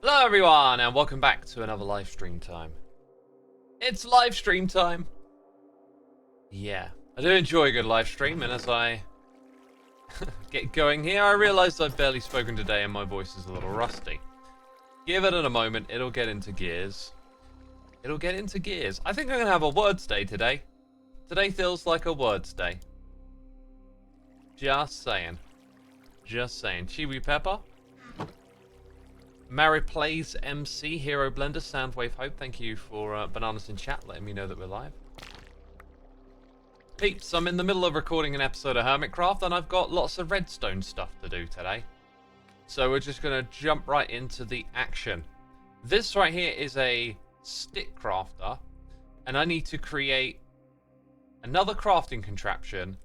Hello everyone and welcome back to another live stream time. It's live stream time. Yeah, I do enjoy a good live stream, and as I get going here, I realised I've barely spoken today and my voice is a little rusty. Give it a moment, it'll get into gears. It'll get into gears. I think I'm going to have a words day today. Today feels like a words day. Just saying. Just saying. Chiwi Pepper. Mary Plays MC, Hero Blender, Soundwave Hope, thank you for bananas in chat, letting me know that we're live. Peeps, I'm in the middle of recording an episode of Hermitcraft and I've got lots of redstone stuff to do today. So we're just going to jump right into the action. This right here is a stick crafter, and I need to create another crafting contraption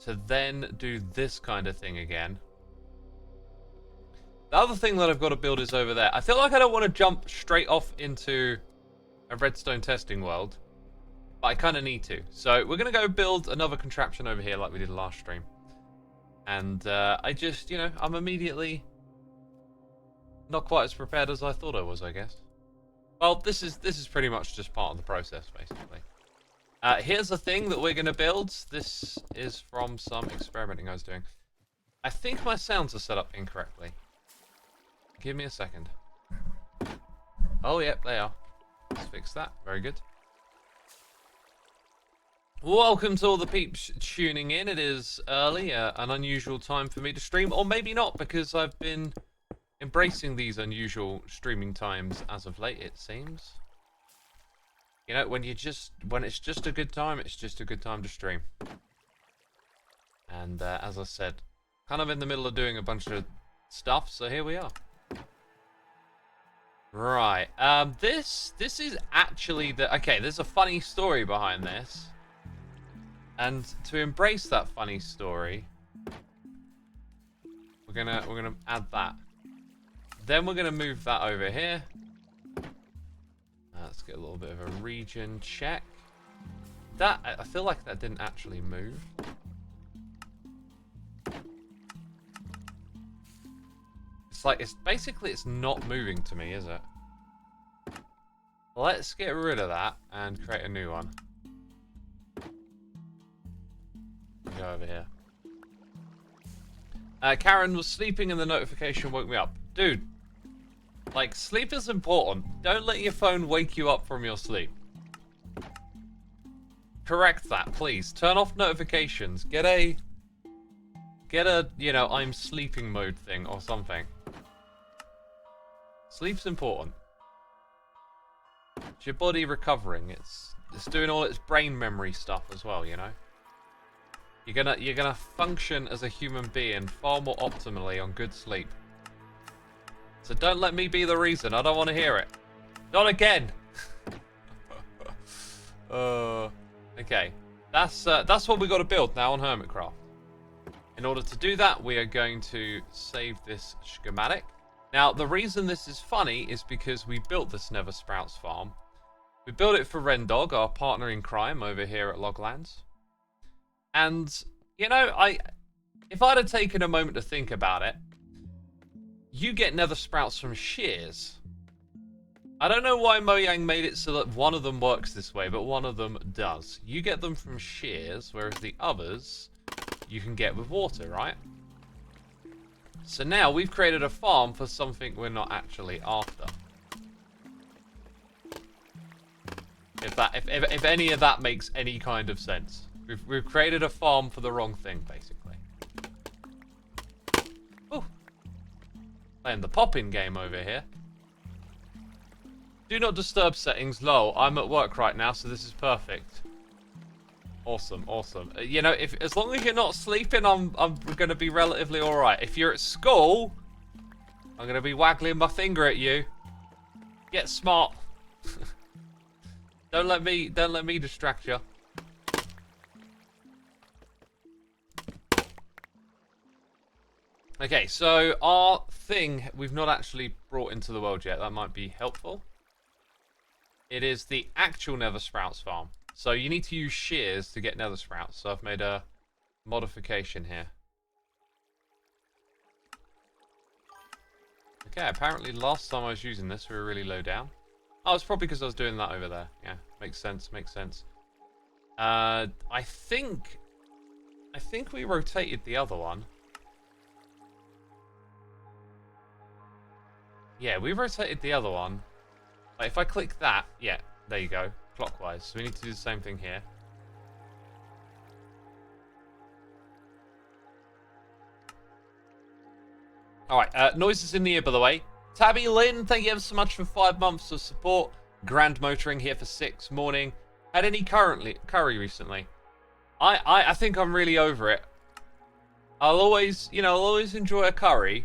to then do this kind of thing again. The other thing that I've got to build is over there. I feel like I don't want to jump straight off into a redstone testing world, but I kind of need to. So we're going to go build another contraption over here like we did last stream. And I just, you know, I'm immediately not quite as prepared as I thought I was, I guess. Well, this is pretty much just part of the process, basically. Here's the thing that we're going to build. This is from some experimenting I was doing. I think my sounds are set up incorrectly. Give me a second. Oh, yep, they are. Let's fix that. Very good. Welcome to all the peeps tuning in. It is early, an unusual time for me to stream, or maybe not, because I've been embracing these unusual streaming times as of late, it seems. You know, when it's just a good time, it's just a good time to stream. And as I said, kind of in the middle of doing a bunch of stuff, so here we are. Right, this is actually okay, there's a funny story behind this. And to embrace that funny story, we're gonna add that. Then we're gonna move that over here. Let's get a little bit of a region check. That, I feel like that didn't actually move. It's like, it's not moving to me, is it? Let's get rid of that and create a new one. Go over here. Karen was sleeping and the notification woke me up. Dude, like, sleep is important. Don't let your phone wake you up from your sleep. Correct that, please. Turn off notifications. Get a, you know, I'm sleeping mode thing or something. Sleep's important. It's your body recovering. It's doing all its brain memory stuff as well, you know. You're gonna function as a human being far more optimally on good sleep. So don't let me be the reason. I don't want to hear it. Not again. Okay. That's what we got to build now on Hermitcraft. In order to do that, we are going to save this schematic. Now, the reason this is funny is because we built this Nether Sprouts farm. We built it for Rendog, our partner in crime over here at Loglands. And, you know, if I'd have taken a moment to think about it, you get Nether Sprouts from shears. I don't know why Mojang made it so that one of them works this way, but one of them does. You get them from shears, whereas the others you can get with water, right? So now we've created a farm for something we're not actually after. If any of that makes any kind of sense. We've created a farm for the wrong thing, basically. Ooh. Playing the pop-in game over here. Do not disturb settings low. I'm at work right now, so this is perfect. Awesome, awesome. You know, as long as you're not sleeping, I'm going to be relatively all right. If you're at school, I'm going to be waggling my finger at you. Get smart. Don't let me distract you. Okay, so our thing we've not actually brought into the world yet. That might be helpful. It is the actual Nether Sprouts farm. So you need to use shears to get Nether Sprouts. So I've made a modification here. Okay, apparently last time I was using this, we were really low down. Oh, it's probably because I was doing that over there. Yeah, makes sense, makes sense. I think we rotated the other one. Yeah, we rotated the other one. Like, if I click that, yeah, there you go, clockwise. So we need to do the same thing here. Alright, noises in the ear, by the way. Tabby Lynn, thank you ever so much for 5 months of support. Grand Motoring here for 6. Morning. Had any curry recently? I think I'm really over it. I'll always enjoy a curry.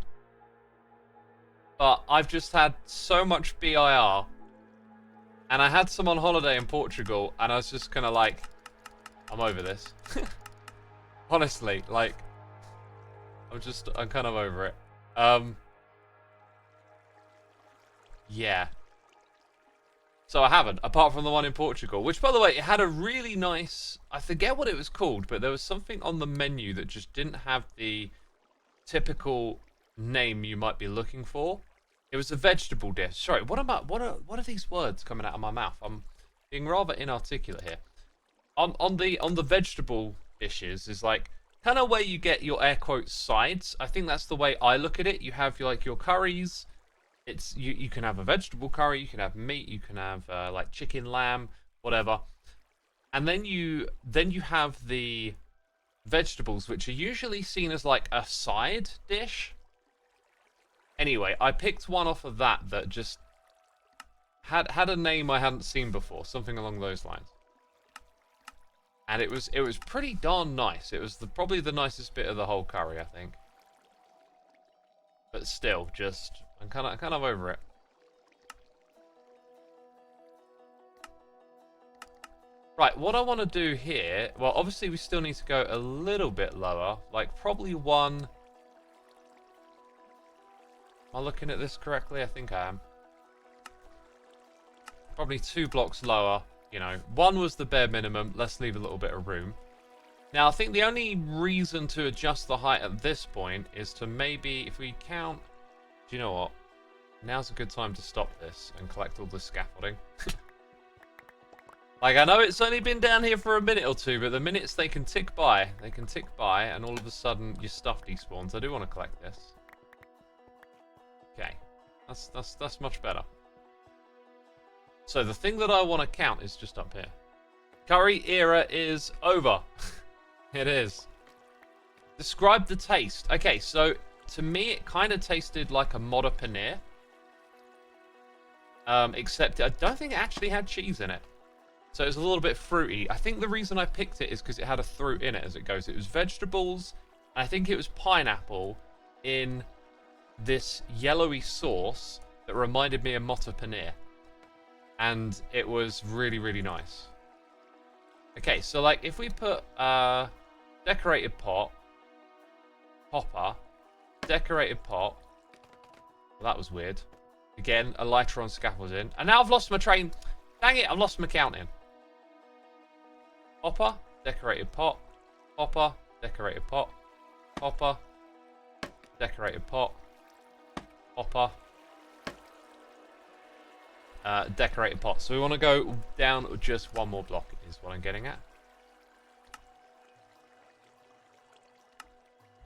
But I've just had so much BIR. And I had some on holiday in Portugal, and I was just kind of like, I'm over this. Honestly, like, I'm kind of over it. Yeah. So I haven't, apart from the one in Portugal, which, by the way, it had a really nice, I forget what it was called, but there was something on the menu that just didn't have the typical name you might be looking for. It was a vegetable dish. Sorry, what are these words coming out of my mouth? I'm being rather inarticulate here. On the vegetable dishes is like kind of where you get your air quotes sides. I think that's the way I look at it. You have your curries. It's you can have a vegetable curry, you can have meat, you can have like chicken, lamb, whatever. And then you have the vegetables, which are usually seen as like a side dish. Anyway, I picked one off of that just had a name I hadn't seen before, something along those lines. And it was pretty darn nice. It was probably the nicest bit of the whole curry, I think. But still, just I'm kind of over it. Right, what I want to do here, well, obviously we still need to go a little bit lower, like probably one. Am I looking at this correctly? I think I am. Probably 2 blocks lower. You know, 1 was the bare minimum. Let's leave a little bit of room. Now, I think the only reason to adjust the height at this point is to maybe, if we count. Do you know what? Now's a good time to stop this and collect all the scaffolding. Like, I know it's only been down here for a minute or two, but the minutes they can tick by, and all of a sudden your stuff despawns. I do want to collect this. Okay, that's much better. So the thing that I want to count is just up here. Curry era is over. It is. Describe the taste. Okay, so to me it kind of tasted like a modder paneer. Except I don't think it actually had cheese in it. So it was a little bit fruity. I think the reason I picked it is because it had a fruit in it as it goes. It was vegetables, and I think it was pineapple in this yellowy sauce that reminded me of modder paneer. And it was really, really nice. Okay, so like if we put decorated pot, hopper, decorated pot. Well, that was weird. Again, a lighter on scaffolding. And now I've lost my train. Dang it, I've lost my counting. Hopper, decorated pot, hopper, decorated pot, hopper, decorated pot, hopper, decorated pot. So we want to go down just 1 more block is what I'm getting at.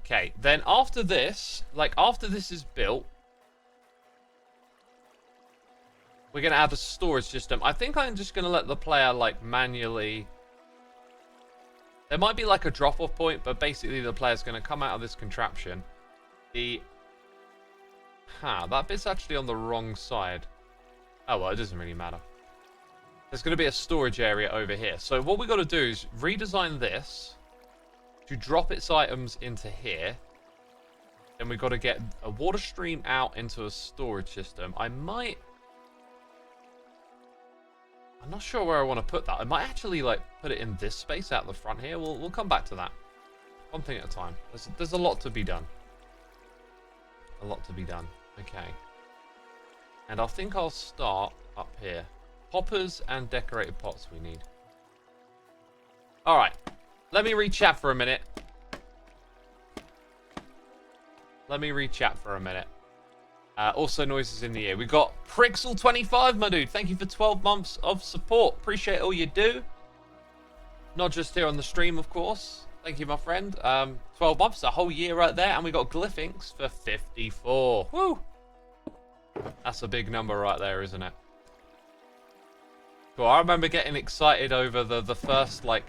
Okay, then after this, like after this is built, we're going to add a storage system. I think I'm just going to let the player like manually. There might be like a drop-off point, but basically the player's going to come out of this contraption. That bit's actually on the wrong side. Oh, well, it doesn't really matter. There's going to be a storage area over here. So what we've got to do is redesign this to drop its items into here. Then we've got to get a water stream out into a storage system. I'm not sure where I want to put that. I might actually like put it in this space out the front here. We'll come back to that. One thing at a time. There's a lot to be done. A lot to be done. Okay. And I think I'll start up here. Hoppers and decorated pots we need. Alright. Let me re-chat for a minute. Also noises in the ear. We got Prixel25, my dude. Thank you for 12 months of support. Appreciate all you do. Not just here on the stream, of course. Thank you, my friend. 12 months, a whole year right there. And we got Glyphinx for 54. Woo! That's a big number right there, isn't it? Cool. I remember getting excited over the first, like,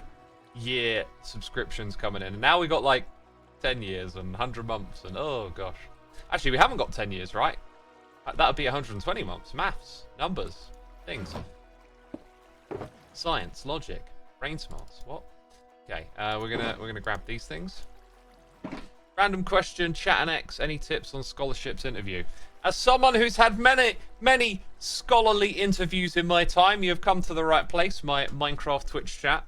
year subscriptions coming in. And now we got, like, 10 years and 100 months. And, oh, gosh. Actually, we haven't got 10 years, right? That would be 120 months. Maths, numbers, things. Science, logic, brain smarts. What? Okay, we're gonna grab these things. Random question, chat and X. Any tips on scholarships interview? As someone who's had many scholarly interviews in my time, you have come to the right place. My Minecraft Twitch chat,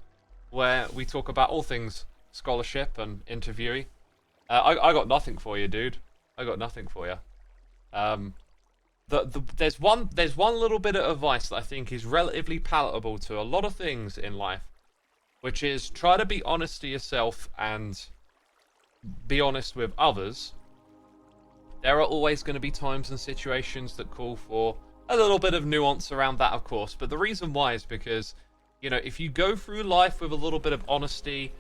where we talk about all things scholarship and interviewee. I got nothing for you, dude. I got nothing for you. There's one little bit of advice that I think is relatively palatable to a lot of things in life, which is try to be honest to yourself and be honest with others. There are always going to be times and situations that call for a little bit of nuance around that, of course. But the reason why is because, you know, if you go through life with a little bit of honesty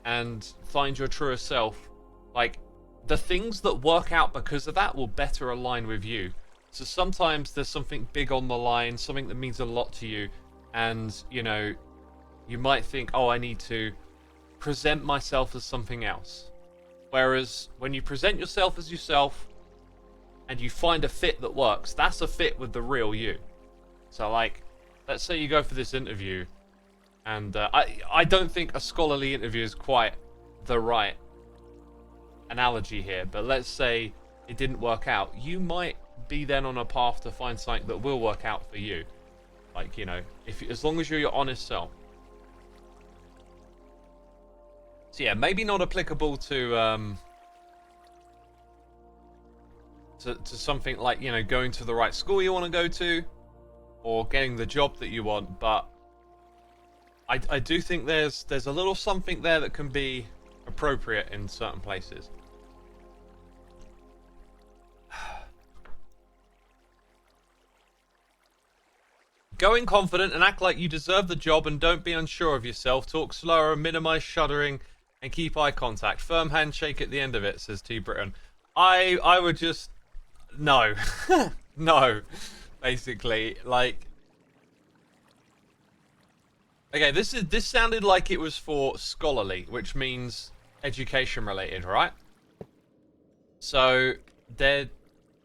and find your truest self, like, the things that work out because of that will better align with you. So sometimes there's something big on the line, something that means a lot to you, and, you know, you might think, oh, I need to present myself as something else. Whereas when you present yourself as yourself and you find a fit that works, that's a fit with the real you. So, like, let's say you go for this interview, and I don't think a scholarly interview is quite the right analogy here, but let's say it didn't work out. You might be then on a path to find something that will work out for you. Like, you know, as long as you're your honest self. So yeah, maybe not applicable to something like, you know, going to the right school you want to go to, or getting the job that you want, but I do think there's a little something there that can be appropriate in certain places. Go in confident and act like you deserve the job, and don't be unsure of yourself. Talk slower, minimize shuddering, and keep eye contact. Firm handshake at the end of it, says T. Britain. I would just... No. No. Basically, like... Okay, this sounded like it was for scholarly, which means education related, right? So, they're...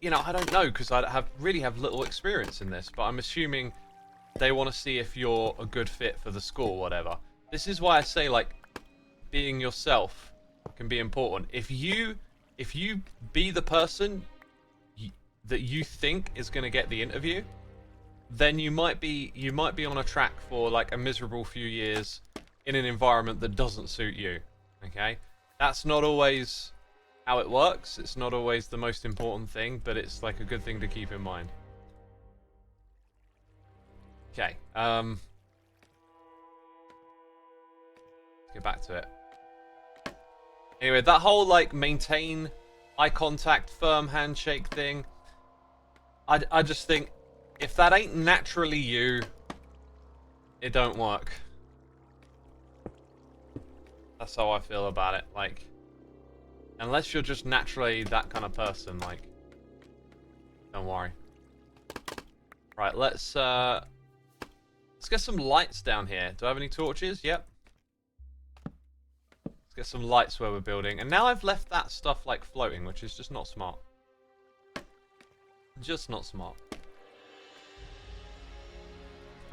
You know, I don't know, because I really have little experience in this, but I'm assuming they want to see if you're a good fit for the school, whatever. This is why I say, like, being yourself can be important. If you be the person that you think is going to get the interview, then you might be on a track for, like, a miserable few years in an environment that doesn't suit you. Okay? That's not always how it works. It's not always the most important thing, but it's, like, a good thing to keep in mind. Okay, let's get back to it. Anyway, that whole, like, maintain eye contact, firm handshake thing, I just think, if that ain't naturally you, it don't work. That's how I feel about it. Like, unless you're just naturally that kind of person, like, don't worry. Right, let's get some lights down here. Do I have any torches? Yep. Let's get some lights where we're building. And now I've left that stuff, like, floating, which is just not smart. Just not smart.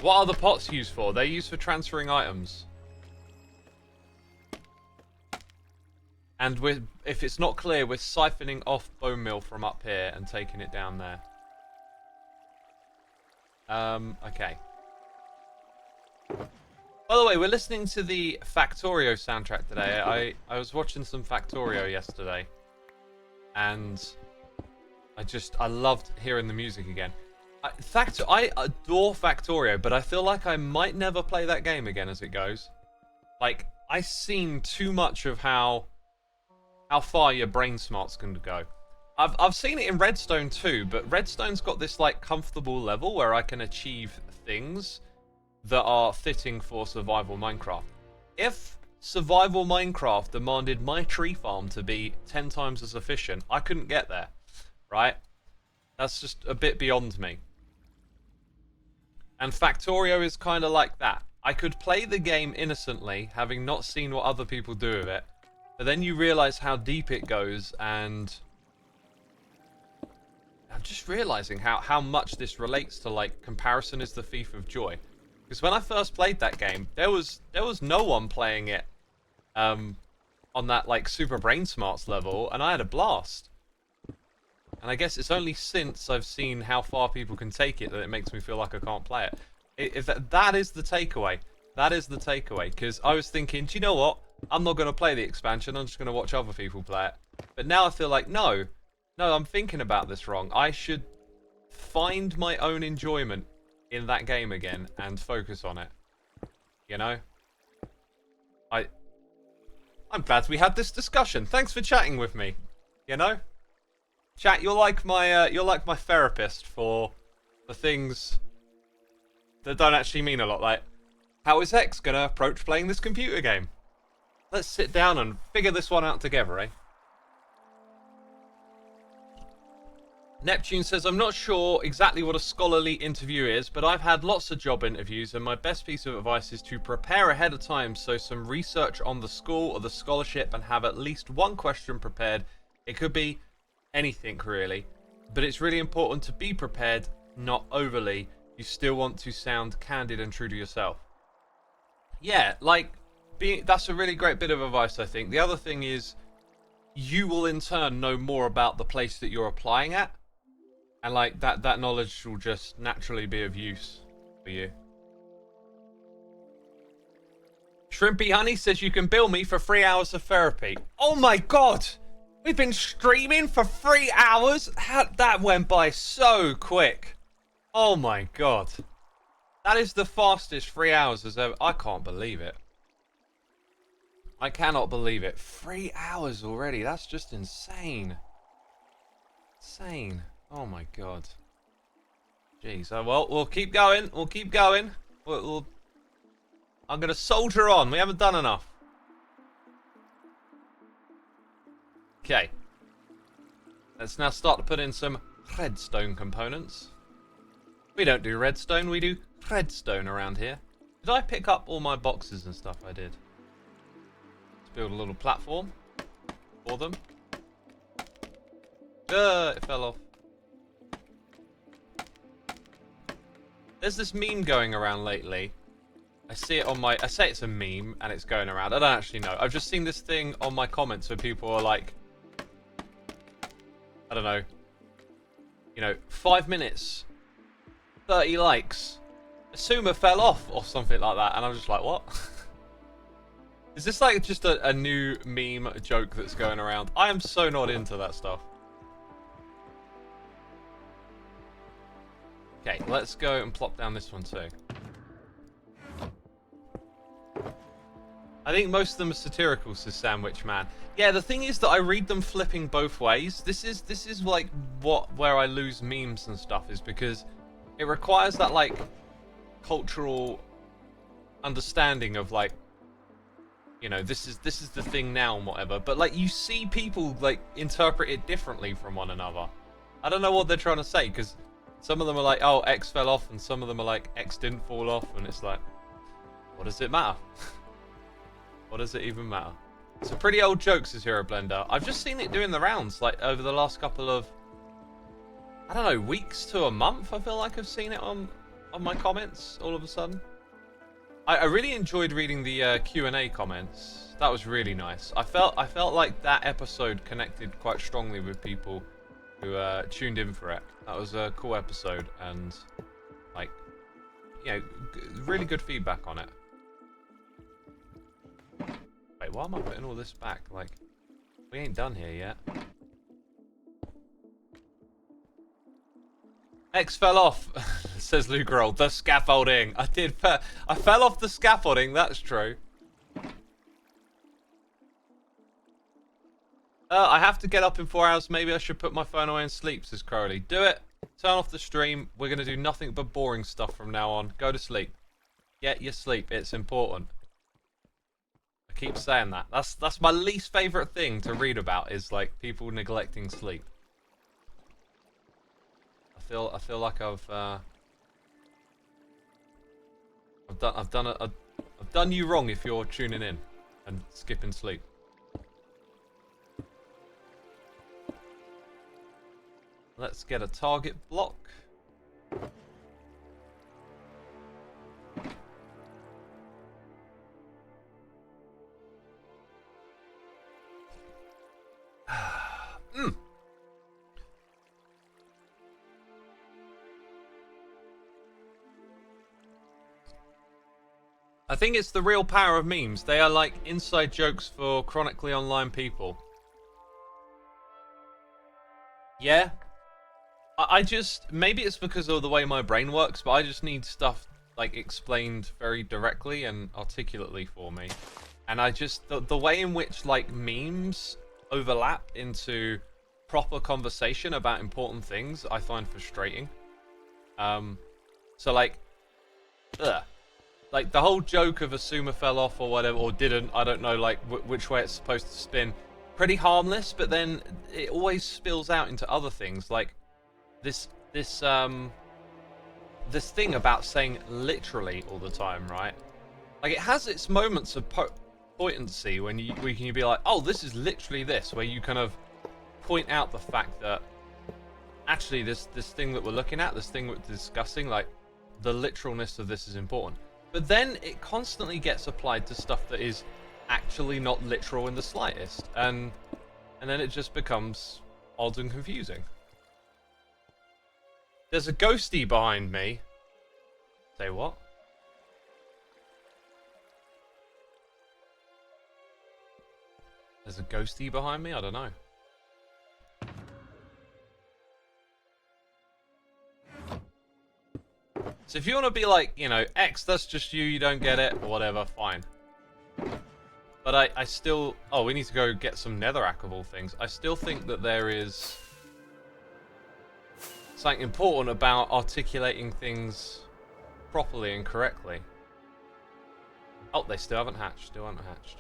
What are the pots used for? They're used for transferring items. And if it's not clear, we're siphoning off bone meal from up here and taking it down there. Okay. By the way, we're listening to the Factorio soundtrack today. I was watching some Factorio yesterday, and I loved hearing the music again. I adore Factorio, but I feel like I might never play that game again as it goes. Like, I've seen too much of how far your brain smarts can go. I've seen it in Redstone too, but Redstone's got this like comfortable level where I can achieve things that are fitting for survival Minecraft. If survival Minecraft demanded my tree farm to be 10 times as efficient, I couldn't get there, right? That's just a bit beyond me. And Factorio is kind of like that. I could play the game innocently, having not seen what other people do with it, but then you realize how deep it goes, and I'm just realizing how much this relates to, like, comparison is the thief of joy. Because when I first played that game, there was no one playing it on that, like, super brain smarts level, and I had a blast. And I guess it's only since I've seen how far people can take it that it makes me feel like I can't play it. That is the takeaway. That is the takeaway. Because I was thinking, do you know what? I'm not going to play the expansion. I'm just going to watch other people play it. But now I feel like, no, I'm thinking about this wrong. I should find my own enjoyment in that game again and focus on it. You know? I'm glad we had this discussion. Thanks for chatting with me. You know? Chat, you're like my therapist for the things that don't actually mean a lot. Like, how is X gonna approach playing this computer game? Let's sit down and figure this one out together, eh? Neptune says, I'm not sure exactly what a scholarly interview is, but I've had lots of job interviews, and my best piece of advice is to prepare ahead of time, so some research on the school or the scholarship, and have at least one question prepared. It could be anything really, but it's really important to be prepared, not overly. You still want to sound candid and true to yourself. Yeah, like, that's a really great bit of advice, I think. The other thing is, you will in turn know more about the place that you're applying at, and like that knowledge will just naturally be of use for you. Shrimpy Honey says you can bill me for 3 hours of therapy. Oh my god! We've been streaming for 3 hours? That went by so quick. Oh my god. That is the fastest 3 hours as ever. I can't believe it. I cannot believe it. 3 hours already. That's just insane. Insane. Oh my god. Jeez. Oh, well, we'll keep going. We'll keep going. I'm going to soldier on. We haven't done enough. Okay. Let's now start to put in some redstone components. We don't do redstone, we do redstone around here. Did I pick up all my boxes and stuff? I did. Let's build a little platform for them. It fell off. There's this meme going around lately. I see it on my... I say it's a meme and it's going around. I don't actually know. I've just seen this thing on my comments where people are like... I don't know. You know, 5 minutes. 30 likes. Xisuma fell off or something like that. And I'm just like, what? Is this like just a new meme joke that's going around? I am so not into that stuff. Okay, let's go and plop down this one too. I think most of them are satirical, says Sandwich Man. Yeah, the thing is that I read them flipping both ways. This is like where I lose memes and stuff, is because it requires that like cultural understanding of like, you know, this is the thing now and whatever. But like you see people like interpret it differently from one another. I don't know what they're trying to say, because some of them are like, oh, X fell off, and some of them are like, X didn't fall off, and it's like, what does it matter? What does it even matter? Some pretty old jokes, as Hero Blender. I've just seen it doing the rounds, like, over the last couple of, I don't know, weeks to a month. I feel like I've seen it on my comments all of a sudden. I really enjoyed reading the Q&A comments. That was really nice. I felt like that episode connected quite strongly with people who tuned in for it. That was a cool episode, and, like, you know, really good feedback on it. Wait, why am I putting all this back? Like, we ain't done here yet. X fell off, says Luke Roll. The scaffolding. I fell off the scaffolding, that's true. I have to get up in 4 hours. Maybe I should put my phone away and sleep, says Crowley. Do it. Turn off the stream. We're going to do nothing but boring stuff from now on. Go to sleep. Get your sleep. It's important. I keep saying that. That's my least favourite thing to read about is like people neglecting sleep. I feel like I've done you wrong if you're tuning in and skipping sleep. Let's get a target block. I think it's the real power of memes. They are like inside jokes for chronically online people. Yeah. I just, maybe it's because of the way my brain works, but I just need stuff like explained very directly and articulately for me. And I just, the way in which like memes overlap into proper conversation about important things, I find frustrating. So like, like the whole joke of Xisuma fell off or whatever, or didn't, I don't know like which way it's supposed to spin. Pretty harmless, but then it always spills out into other things, like this thing about saying literally all the time, right? Like it has its moments of potency when you can be like, oh, this is literally this, where you kind of point out the fact that actually this thing that we're looking at, this thing we're discussing, like the literalness of this is important. But then it constantly gets applied to stuff that is actually not literal in the slightest, and then it just becomes odd and confusing. There's a ghosty behind me. Say what? There's a ghosty behind me? I don't know. So if you want to be like, you know, X, that's just you, you don't get it, or whatever, fine. But I still... Oh, we need to go get some netherrack of all things. I still think that there is something important about articulating things properly and correctly. Oh, they still haven't hatched. Still haven't hatched.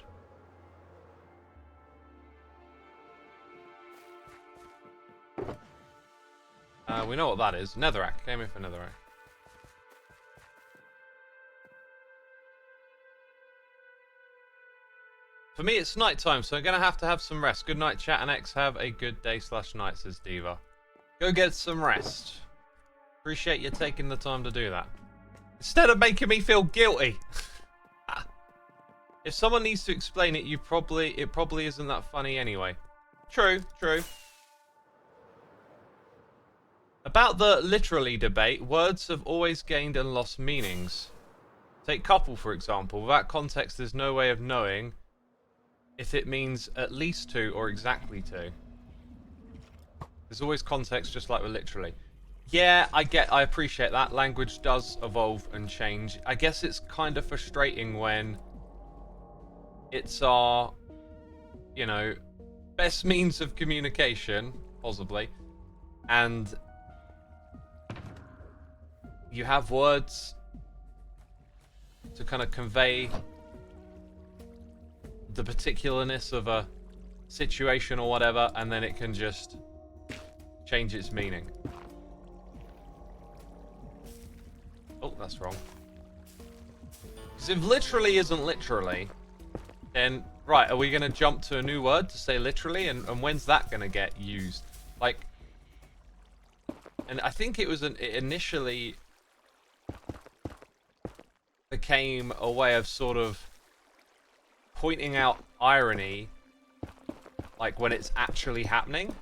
We know what that is. Netherrack. Came in for netherrack. For me, it's night time, so I'm going to have some rest. Good night, chat, and X. Have a good day/night, says Diva. Go get some rest. Appreciate you taking the time to do that. Instead of making me feel guilty. If someone needs to explain it, it probably isn't that funny anyway. True, true. About the literally debate, words have always gained and lost meanings. Take couple, for example. Without context, there's no way of knowing if it means at least to or exactly to. There's always context, just like with literally. Yeah, I appreciate that. Language does evolve and change. I guess it's kind of frustrating when it's our, you know, best means of communication, possibly, and you have words to kind of convey the particularness of a situation or whatever, and then it can just change its meaning. Oh, that's wrong. Because if literally isn't literally, then, right, are we going to jump to a new word to say literally? And when's that going to get used? Like, and I think it was it initially became a way of sort of pointing out irony, like when it's actually happening.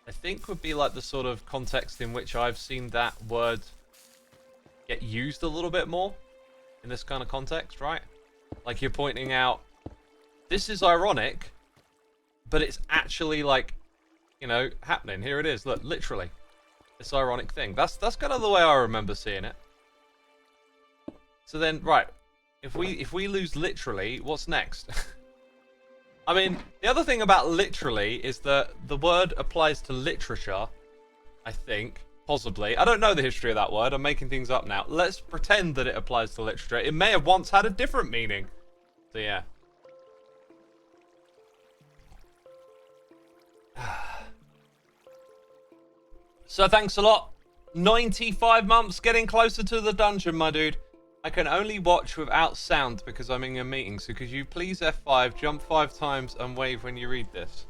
I think would be like the sort of context in which I've seen that word get used a little bit more in this kind of context, right? Like you're pointing out, this is ironic, but it's actually like, you know, happening. Here it is. Look, literally, this ironic thing. That's kind of the way I remember seeing it. So then, right, if we lose literally, what's next? I mean, the other thing about literally is that the word applies to literature, I think. Possibly. I don't know the history of that word. I'm making things up now. Let's pretend that it applies to literature. It may have once had a different meaning. So, yeah. So, thanks a lot. 95 months, getting closer to the dungeon, my dude. I can only watch without sound because I'm in a meeting. So, could you please F5, jump 5 times, and wave when you read this?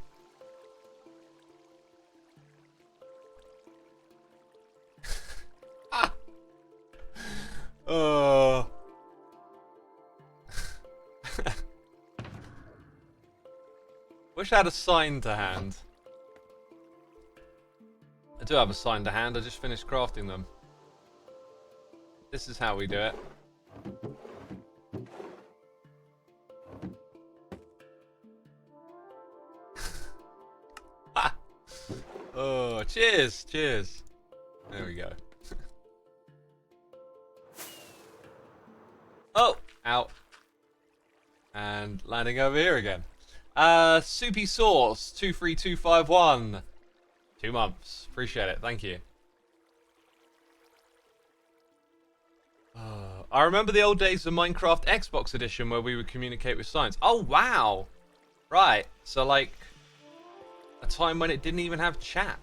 Oh. Wish I had a sign to hand. I do have a sign to hand, I just finished crafting them. This is how we do it. Oh, cheers, cheers. There we go. Oh, out. And landing over here again. Soupy Sauce 23251. 2 months. Appreciate it. Thank you. I remember the old days of Minecraft Xbox Edition where we would communicate with signs. Oh, wow. Right. So, like, a time when it didn't even have chat.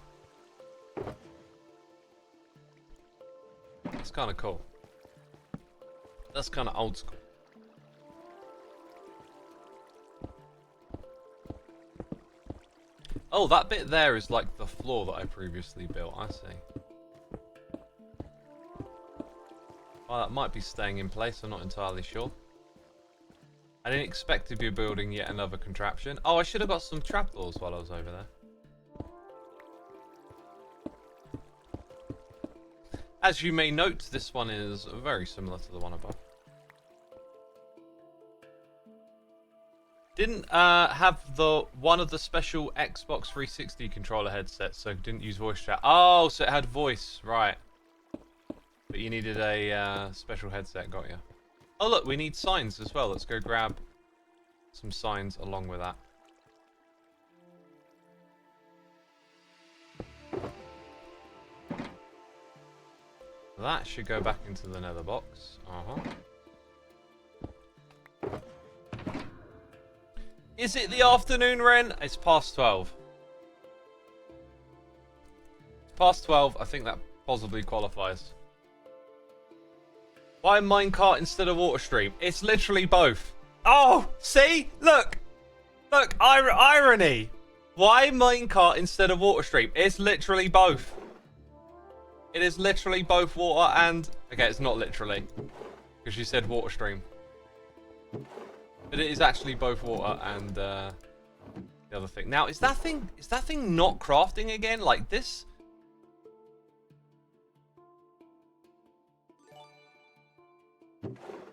That's kind of cool. That's kind of old school. Oh, that bit there is like the floor that I previously built. I see. Oh, that might be staying in place. I'm not entirely sure. I didn't expect to be building yet another contraption. Oh, I should have got some trapdoors while I was over there. As you may note, this one is very similar to the one above. Didn't have the one of the special Xbox 360 controller headsets, so didn't use voice chat. Oh, so it had voice, right. But you needed a special headset, got you. Oh look, we need signs as well. Let's go grab some signs along with that. That should go back into the nether box. Is it the afternoon, Ren? It's past 12. It's past 12. I think that possibly qualifies. Why minecart instead of water stream? It's literally both. Oh, see? Look. Look, irony. Why minecart instead of water stream? It's literally both. It is literally both water and... Okay, it's not literally. Because you said water stream. But it is actually both water and the other thing. Now, is that thing not crafting again? Like this?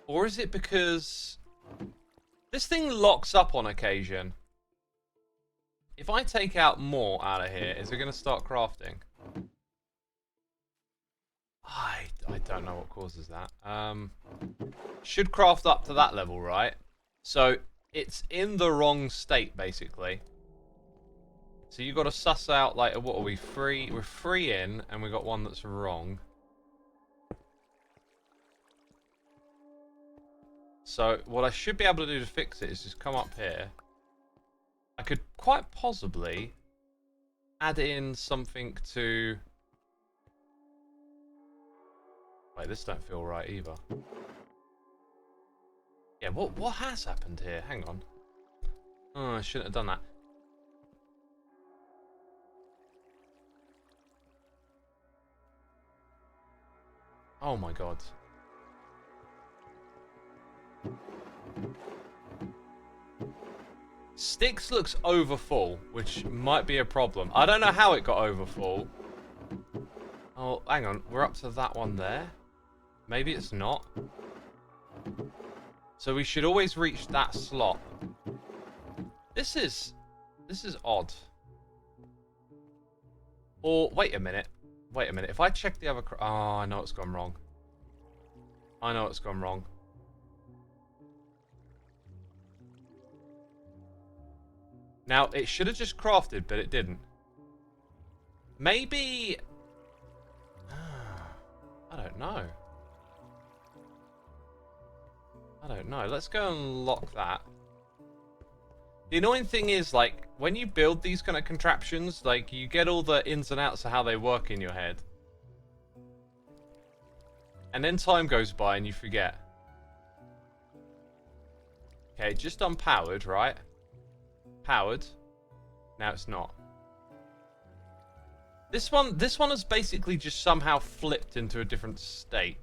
Or is it because this thing locks up on occasion? If I take out more out of here, is it going to start crafting? I don't know what causes that. Should craft up to that level, right? So it's in the wrong state, basically. So you got to suss out, like, what are we, 3? We're 3 in, and we got one that's wrong. So what I should be able to do to fix it is just come up here. I could quite possibly add in something to... Wait, this don't feel right either. Yeah, what has happened here? Hang on. Oh, I shouldn't have done that. Oh my god. Sticks looks overfull, which might be a problem. I don't know how it got overfull. Oh, hang on. We're up to that one there. Maybe it's not. So we should always reach that slot. This is odd. Or wait a minute. Wait a minute. If I check the other... Oh, I know it's gone wrong. I know it's gone wrong. Now, it should have just crafted, but it didn't. Maybe... I don't know. I don't know. Let's go and lock that. The annoying thing is, like, when you build these kind of contraptions, like, you get all the ins and outs of how they work in your head. And then time goes by and you forget. Okay, just unpowered, right? Powered. Now it's not. This one has basically just somehow flipped into a different state.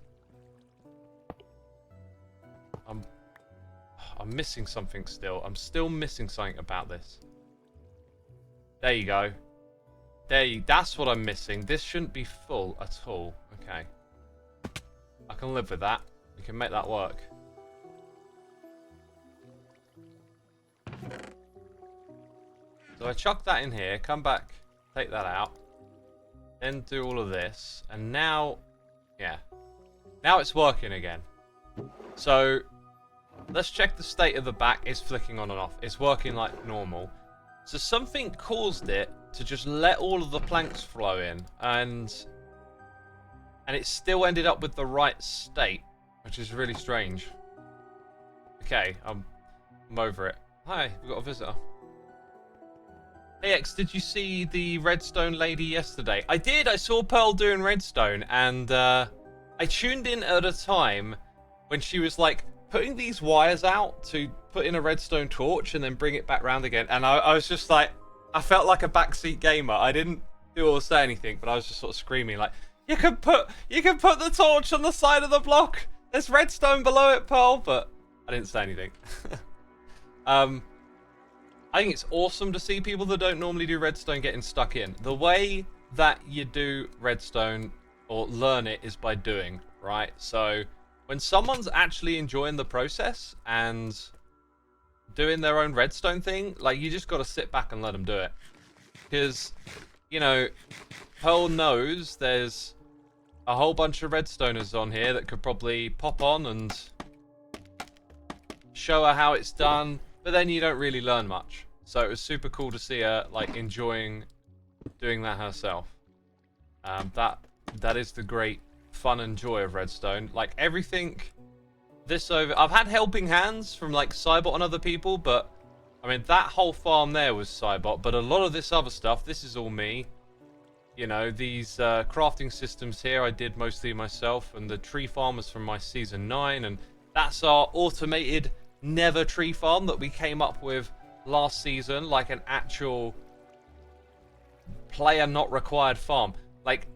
I'm missing something still. I'm still missing something about this. There you go. That's what I'm missing. This shouldn't be full at all. Okay. I can live with that. We can make that work. So I chuck that in here, come back, take that out, then do all of this, and now, yeah. Now it's working again. So, let's check the state of the back. It's flicking on and off. It's working like normal. So something caused it to just let all of the planks flow in, and it still ended up with the right state, which is really strange. Okay, I'm over it. Hi, we've got a visitor. Hey X, did you see the redstone lady yesterday? I did. I saw Pearl doing redstone, and I tuned in at a time when she was like putting these wires out to put in a redstone torch and then bring it back round again. And I was just like, I felt like a backseat gamer. I didn't do or say anything, but I was just sort of screaming like, you can put the torch on the side of the block. There's redstone below it, Pearl. But I didn't say anything. I think it's awesome to see people that don't normally do redstone getting stuck in. The way that you do redstone or learn it is by doing, right? So when someone's actually enjoying the process and doing their own redstone thing, like, you just got to sit back and let them do it. Because, you know, Pearl knows there's a whole bunch of redstoners on here that could probably pop on and show her how it's done, but then you don't really learn much. So it was super cool to see her like enjoying doing that herself. That is the great fun and joy of redstone. Like, everything this over, I've had helping hands from like Cybot and other people, but I mean that whole farm there was Cybot, but a lot of this other stuff, this is all me. You know, these crafting systems here I did mostly myself, and the tree farm was from my season 9, and that's our automated Nether tree farm that we came up with last season, like an actual player not required farm. Like,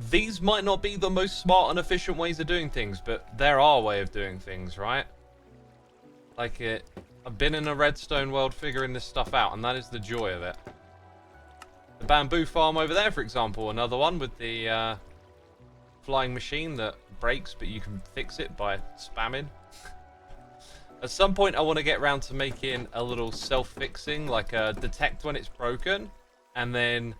these might not be the most smart and efficient ways of doing things, but they're our way of doing things, right? Like, I've been in a redstone world figuring this stuff out, and that is the joy of it. The bamboo farm over there, for example, another one with the flying machine that breaks, but you can fix it by spamming. At some point, I want to get around to making a little self-fixing, like detect when it's broken, and then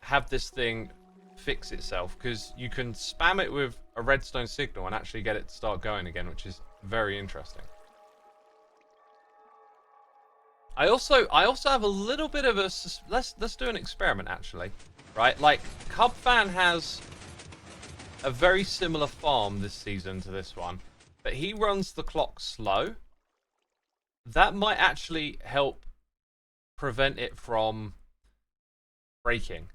have this thing fix itself. Because you can spam it with a redstone signal and actually get it to start going again, which is very interesting. I also have a little bit of a... Let's do an experiment, actually. Right? Like, Cubfan has a very similar farm this season to this one, but he runs the clock slow. That might actually help prevent it from breaking.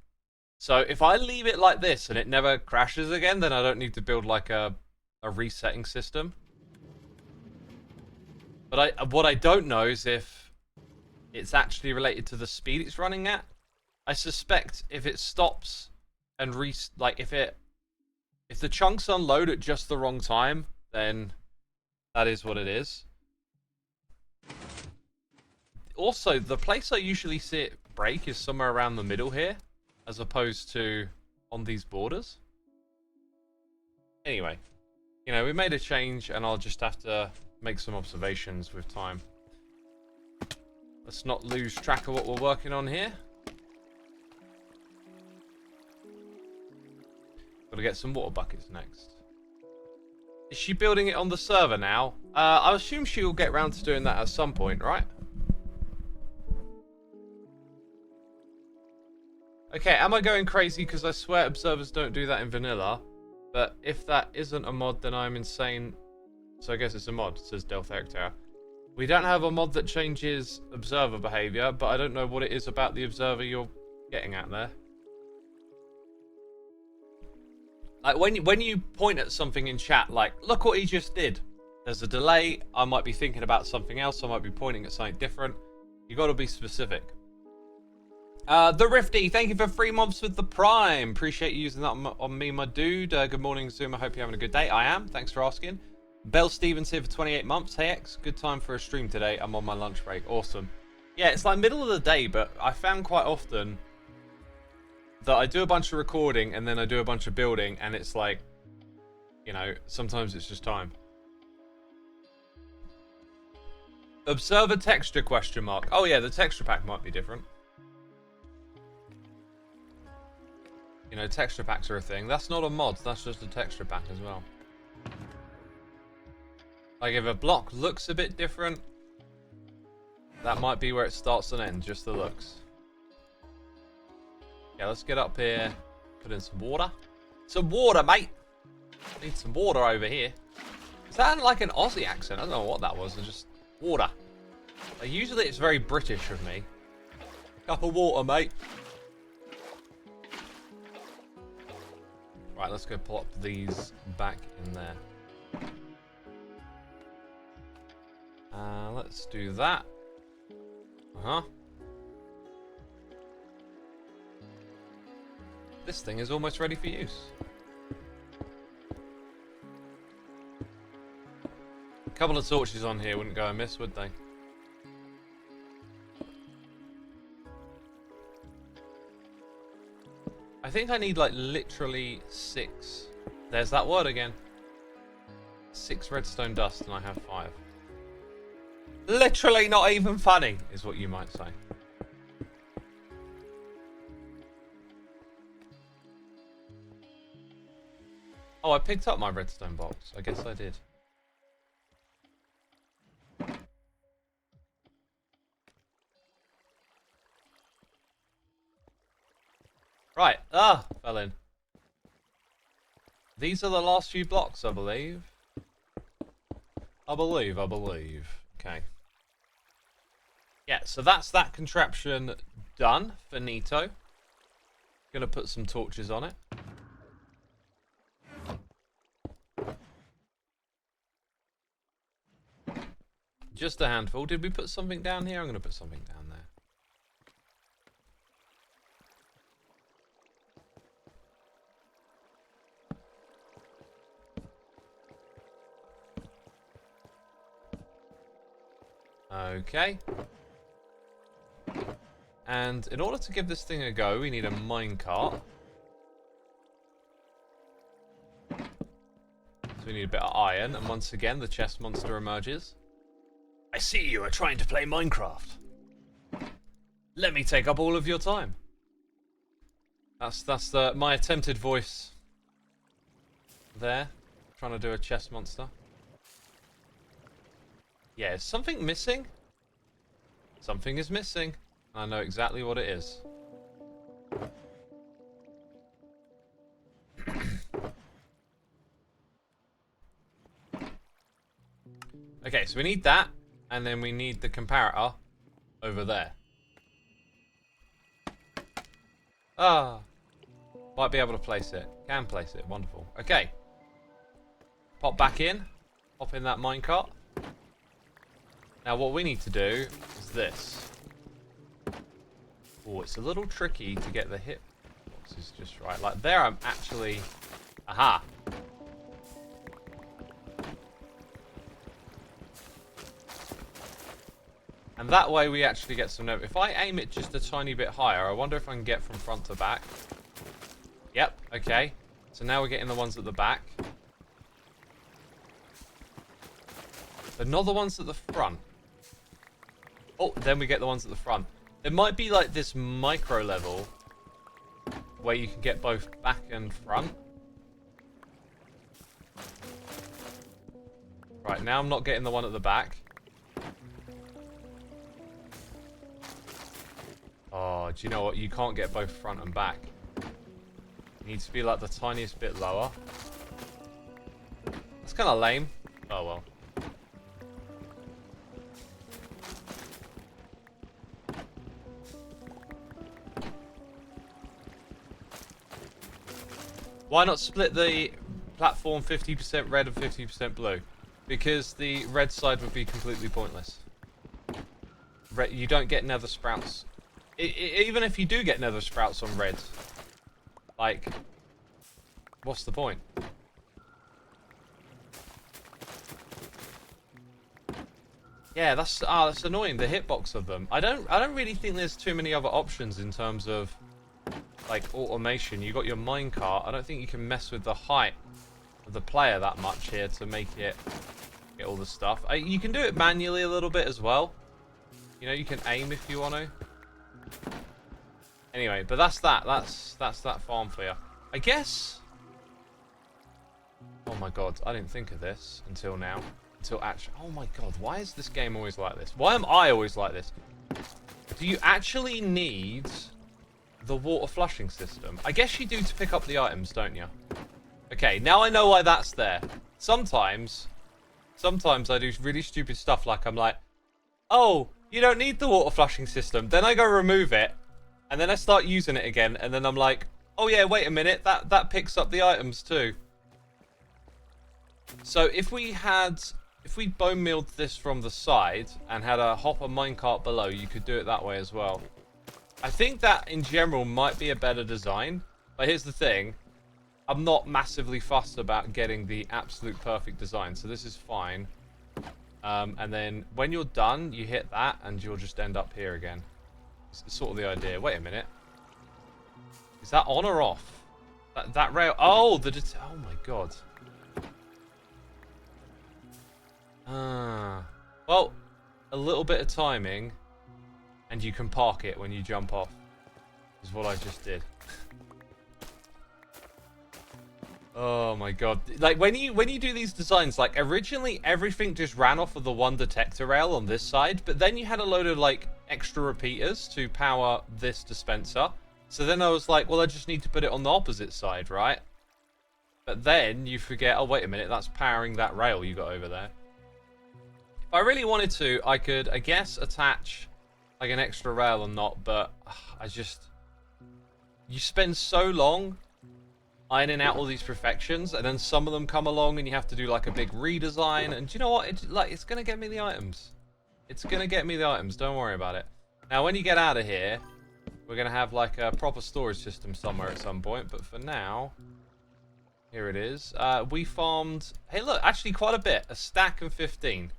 So if I leave it like this and it never crashes again, then I don't need to build like a resetting system. But what I don't know is if it's actually related to the speed it's running at. I suspect if it stops and if the chunks unload at just the wrong time, then that is what it is. Also, the place I usually see it break is somewhere around the middle here, as opposed to on these borders. Anyway, you know, we made a change, and I'll just have to make some observations with time. Let's not lose track of what we're working on here. Gotta get some water buckets next. Is she building it on the server now? I assume she'll get round to doing that at some point, right? Okay, am I going crazy because I swear observers don't do that in vanilla? But if that isn't a mod, then I'm insane. So I guess it's a mod, says Delthector. We don't have a mod that changes observer behavior, but I don't know what it is about the observer you're getting at there. Like when you point at something in chat, like, look what he just did. There's a delay, I might be thinking about something else, I might be pointing at something different. You gotta be specific. The Rifty, thank you for 3 months with the Prime. Appreciate you using that on me, my dude. Good morning, Xisuma. Hope you're having a good day. I am. Thanks for asking. Bell Stevens here for 28 months. Hey, X. Good time for a stream today. I'm on my lunch break. Awesome. Yeah, it's like middle of the day, but I found quite often that I do a bunch of recording and then I do a bunch of building, and it's like, you know, sometimes it's just time. Observer texture question mark. Oh yeah, the texture pack might be different. You know, texture packs are a thing. That's not a mod, that's just a texture pack as well. Like if a block looks a bit different, that might be where it starts and ends, just the looks. Yeah, let's get up here, put in some water. Some water, mate! Need some water over here. Is that like an Aussie accent? I don't know what that was, it's just water. Usually it's very British of me. Cup of water, mate. Right, let's go plop these back in there. Let's do that. This thing is almost ready for use. A couple of torches on here wouldn't go amiss, would they? I think I need like literally 6. There's that word again. 6 redstone dust and I have 5. Literally not even funny, is what you might say. Oh, I picked up my redstone box. I guess I did. Right. Fell in. These are the last few blocks, I believe. I believe. Okay. Yeah, so that's that contraption done. Finito. Gonna put some torches on it. Just a handful. Did we put something down here? I'm gonna put something down there. Okay. And in order to give this thing a go, we need a minecart. So we need a bit of iron, and once again, the chest monster emerges. I see you are trying to play Minecraft. Let me take up all of your time. That's my attempted voice. There, trying to do a chest monster. Yeah, is something missing? Something is missing. I know exactly what it is. Okay, so we need that, and then we need the comparator over there. Might be able to place it. Can place it. Wonderful. Okay. Pop back in. Pop in that minecart. Now what we need to do is this. Oh, it's a little tricky to get the hit boxes just right. Like there I'm actually... Aha! And that way we actually get some... If I aim it just a tiny bit higher, I wonder if I can get from front to back. Yep, okay. So now we're getting the ones at the back. But not the ones at the front. Oh, then we get the ones at the front. There might be like this micro level where you can get both back and front. Right, now I'm not getting the one at the back. Oh, do you know what? You can't get both front and back. It needs to be like the tiniest bit lower. That's kind of lame. Oh well. Why not split the platform 50% red and 50% blue? Because the red side would be completely pointless. You don't get nether sprouts. Even if you do get nether sprouts on red, like, what's the point? Yeah, that's annoying. The hitbox of them. I don't really think there's too many other options in terms of like automation. You got your minecart. I don't think you can mess with the height of the player that much here to make it get all the stuff. You can do it manually a little bit as well. You know, you can aim if you want to. Anyway, but that's that. That's that farm for you. I guess. Oh my god, I didn't think of this until now. Until actually, oh my god, why is this game always like this? Why am I always like this? Do you actually need the water flushing system? I guess you do to pick up the items, don't you? Okay, now I know why that's there. Sometimes I do really stupid stuff like I'm like, oh, you don't need the water flushing system. Then I go remove it, and then I start using it again, and then I'm like, oh yeah, wait a minute, that picks up the items too. So if we bone milled this from the side and had a hopper minecart below, you could do it that way as well. I think that in general might be a better design, but here's the thing. I'm not massively fussed about getting the absolute perfect design, so this is fine. And then when you're done, you hit that and you'll just end up here again. It's sort of the idea. Wait a minute. Is that on or off? That rail... Oh, oh my god. Well, a little bit of timing and you can park it when you jump off. Is what I just did. Oh my god. Like when you do these designs, like originally everything just ran off of the one detector rail on this side, but then you had a load of like extra repeaters to power this dispenser. So then I was like, well, I just need to put it on the opposite side, right? But then you forget, oh wait a minute, that's powering that rail you got over there. If I really wanted to, I could, I guess, attach like an extra rail or not, but you spend so long ironing out all these perfections, and then some of them come along and you have to do like a big redesign, and do you know what? It's gonna get me the items. It's gonna get me the items, don't worry about it. Now when you get out of here, we're gonna have like a proper storage system somewhere at some point, but for now, here it is. We farmed, hey look, actually quite a bit, a stack of 15.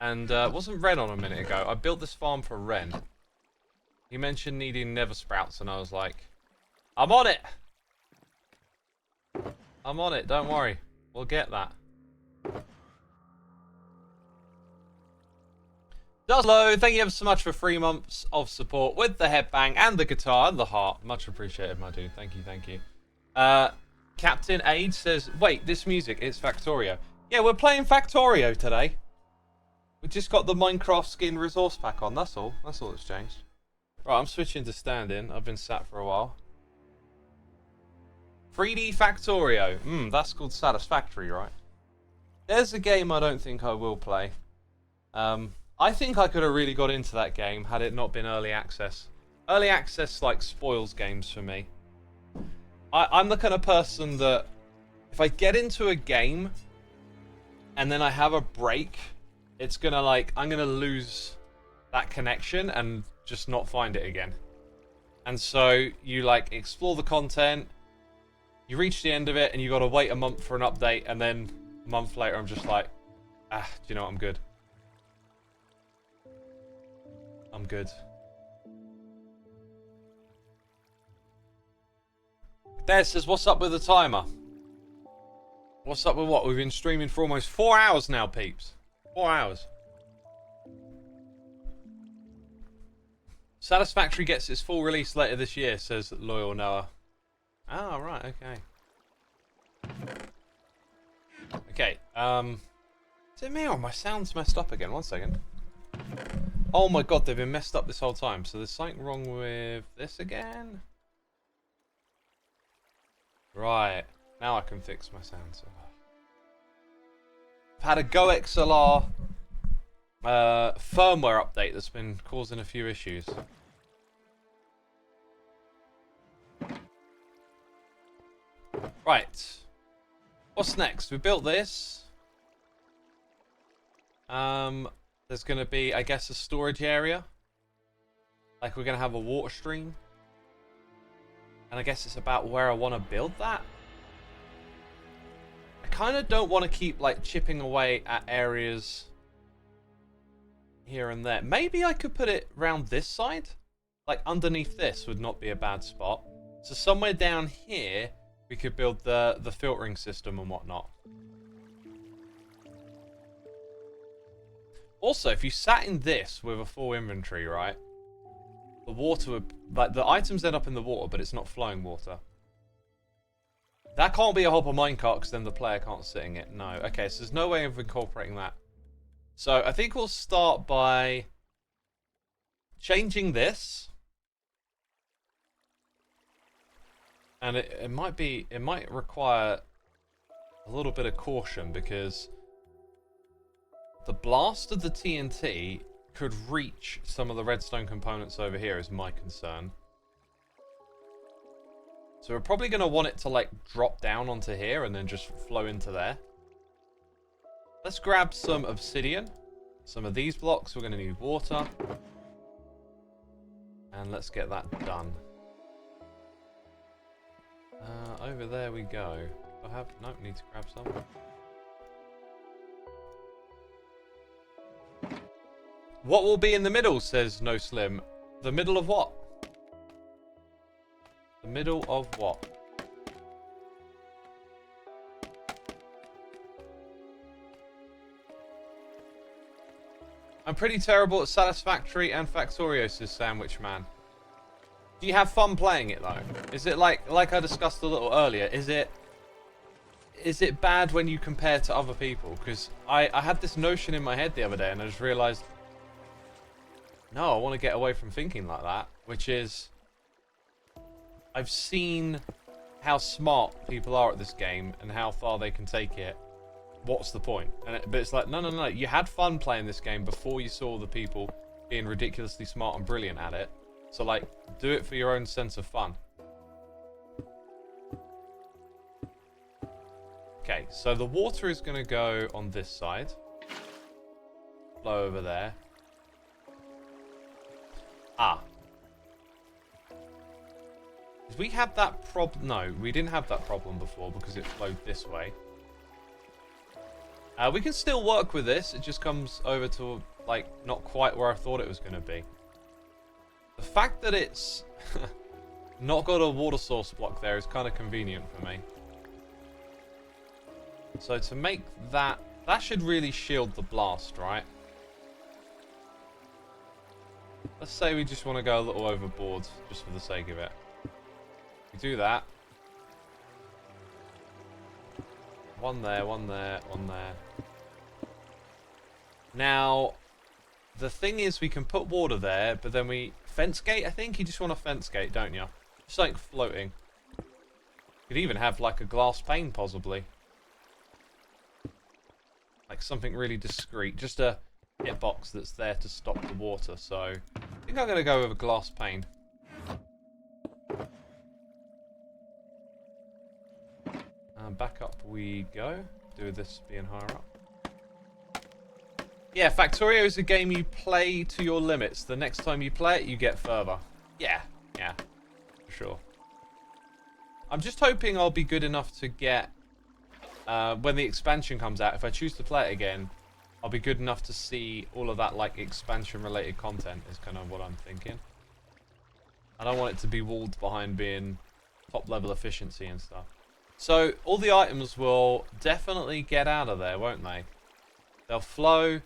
And wasn't Ren on a minute ago? I built this farm for Ren. He mentioned needing nether sprouts, and I was like, I'm on it! I'm on it, don't worry. We'll get that. Duslo, thank you ever so much for 3 months of support with the headbang and the guitar and the heart. Much appreciated, my dude. Thank you, thank you. Captain Aid says, wait, this music is Factorio. Yeah, we're playing Factorio today. We just got the Minecraft skin resource pack on, that's all. That's all that's changed. Right, I'm switching to standing. I've been sat for a while. 3D Factorio. That's called Satisfactory, right? There's a game I don't think I will play. I think I could have really got into that game had it not been early access. Early access, like, spoils games for me. I'm the kind of person that if I get into a game and then I have a break, it's gonna, like, I'm gonna lose that connection and just not find it again. And so you, like, explore the content, you reach the end of it, and you gotta wait a month for an update, and then a month later I'm just like, do you know what, I'm good. I'm good. Des says, what's up with the timer? What's up with what? We've been streaming for almost 4 hours now, peeps. 4 hours. Satisfactory gets its full release later this year, says Loyal Noah. Oh, right, okay. Okay, is it me or my sound's messed up again? 1 second. Oh my god, they've been messed up this whole time. So there's something wrong with this again? Right. Now I can fix my sound. I've had a Go XLR firmware update that's been causing a few issues. Right. What's next? We built this. There's going to be, I guess, a storage area. Like, we're going to have a water stream. And I guess it's about where I want to build that. I kind of don't want to keep, like, chipping away at areas here and there. Maybe I could put it around this side. Like, underneath this would not be a bad spot. So somewhere down here, we could build the filtering system and whatnot. Also, if you sat in this with a full inventory, right? The water would... Like, the items end up in the water, but it's not flowing water. That can't be a hopper minecart, because then the player can't sit in it. No. Okay, so there's no way of incorporating that. So, I think we'll start by changing this. And it might require a little bit of caution, because the blast of the TNT could reach some of the redstone components over here, is my concern. So we're probably going to want it to, like, drop down onto here and then just flow into there. Let's grab some obsidian. Some of these blocks, we're going to need water. And let's get that done. Over there we go. Do I have... Nope, need to grab some. What will be in the middle, says No Slim. The middle of what? The middle of what? I'm pretty terrible at Satisfactory and Factorio, says Sandwich Man. Do you have fun playing it, though? Is it like I discussed a little earlier, is it bad when you compare to other people? Because I had this notion in my head the other day, and I just realised, no, I want to get away from thinking like that, which is, I've seen how smart people are at this game and how far they can take it. What's the point? But it's like, no. You had fun playing this game before you saw the people being ridiculously smart and brilliant at it. So, like, do it for your own sense of fun. Okay, so the water is going to go on this side. Flow over there. Ah. Did we have that problem? No, we didn't have that problem before because it flowed this way. We can still work with this. It just comes over to, like, not quite where I thought it was going to be. The fact that it's not got a water source block there is kind of convenient for me. So to make that... That should really shield the blast, right? Let's say we just want to go a little overboard, just for the sake of it. We do that. One there, one there, one there. Now, the thing is we can put water there, but then we... Fence gate, I think? You just want a fence gate, don't you? Just like floating. You could even have like a glass pane, possibly. Like something really discreet. Just a hitbox that's there to stop the water. So, I think I'm going to go with a glass pane. Back up we go. Do this being higher up. Yeah, Factorio is a game you play to your limits. The next time you play it, you get further. Yeah, for sure. I'm just hoping I'll be good enough to get... when the expansion comes out, if I choose to play it again, I'll be good enough to see all of that, like, expansion-related content is kind of what I'm thinking. I don't want it to be walled behind being top-level efficiency and stuff. So, all the items will definitely get out of there, won't they? They'll flow,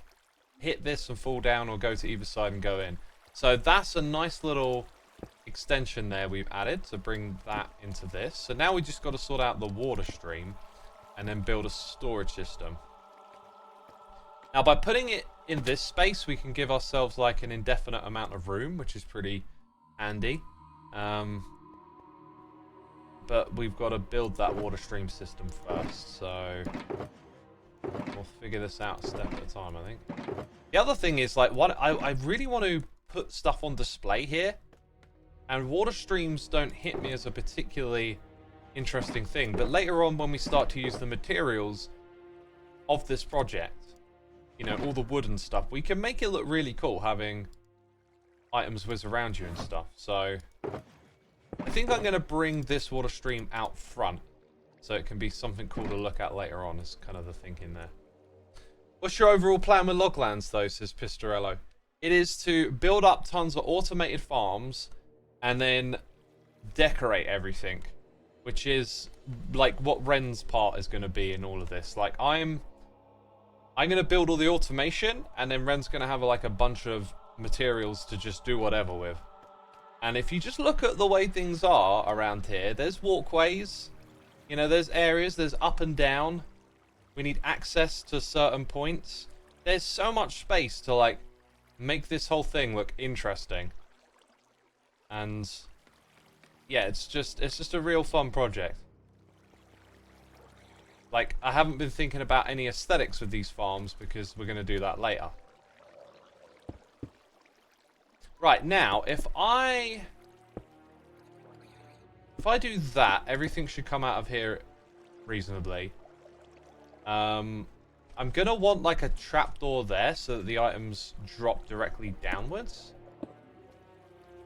hit this and fall down, or go to either side and go in. So that's a nice little extension there we've added to bring that into this. So now we just got to sort out the water stream and then build a storage system. Now by putting it in this space, we can give ourselves like an indefinite amount of room, which is pretty handy. But we've got to build that water stream system first, so we'll figure this out a step at a time, I think. The other thing is, like, what I really want to put stuff on display here, and water streams don't hit me as a particularly interesting thing, but later on when we start to use the materials of this project, you know, all the wood and stuff, we can make it look really cool having items whiz around you and stuff. So I think I'm going to bring this water stream out front so it can be something cool to look at later on, is kind of the thinking there. What's your overall plan with Loglands, though, says Pistorello? It is to build up tons of automated farms and then decorate everything, which is like what Ren's part is going to be in all of this. Like, I'm going to build all the automation, and then Ren's going to have like a bunch of materials to just do whatever with. And if you just look at the way things are around here, there's walkways, you know, there's areas, there's up and down. We need access to certain points. There's so much space to like make this whole thing look interesting. And yeah, it's just a real fun project. Like, I haven't been thinking about any aesthetics with these farms because we're going to do that later. Right, now, if I do that, everything should come out of here reasonably. I'm going to want, like, a trapdoor there so that the items drop directly downwards.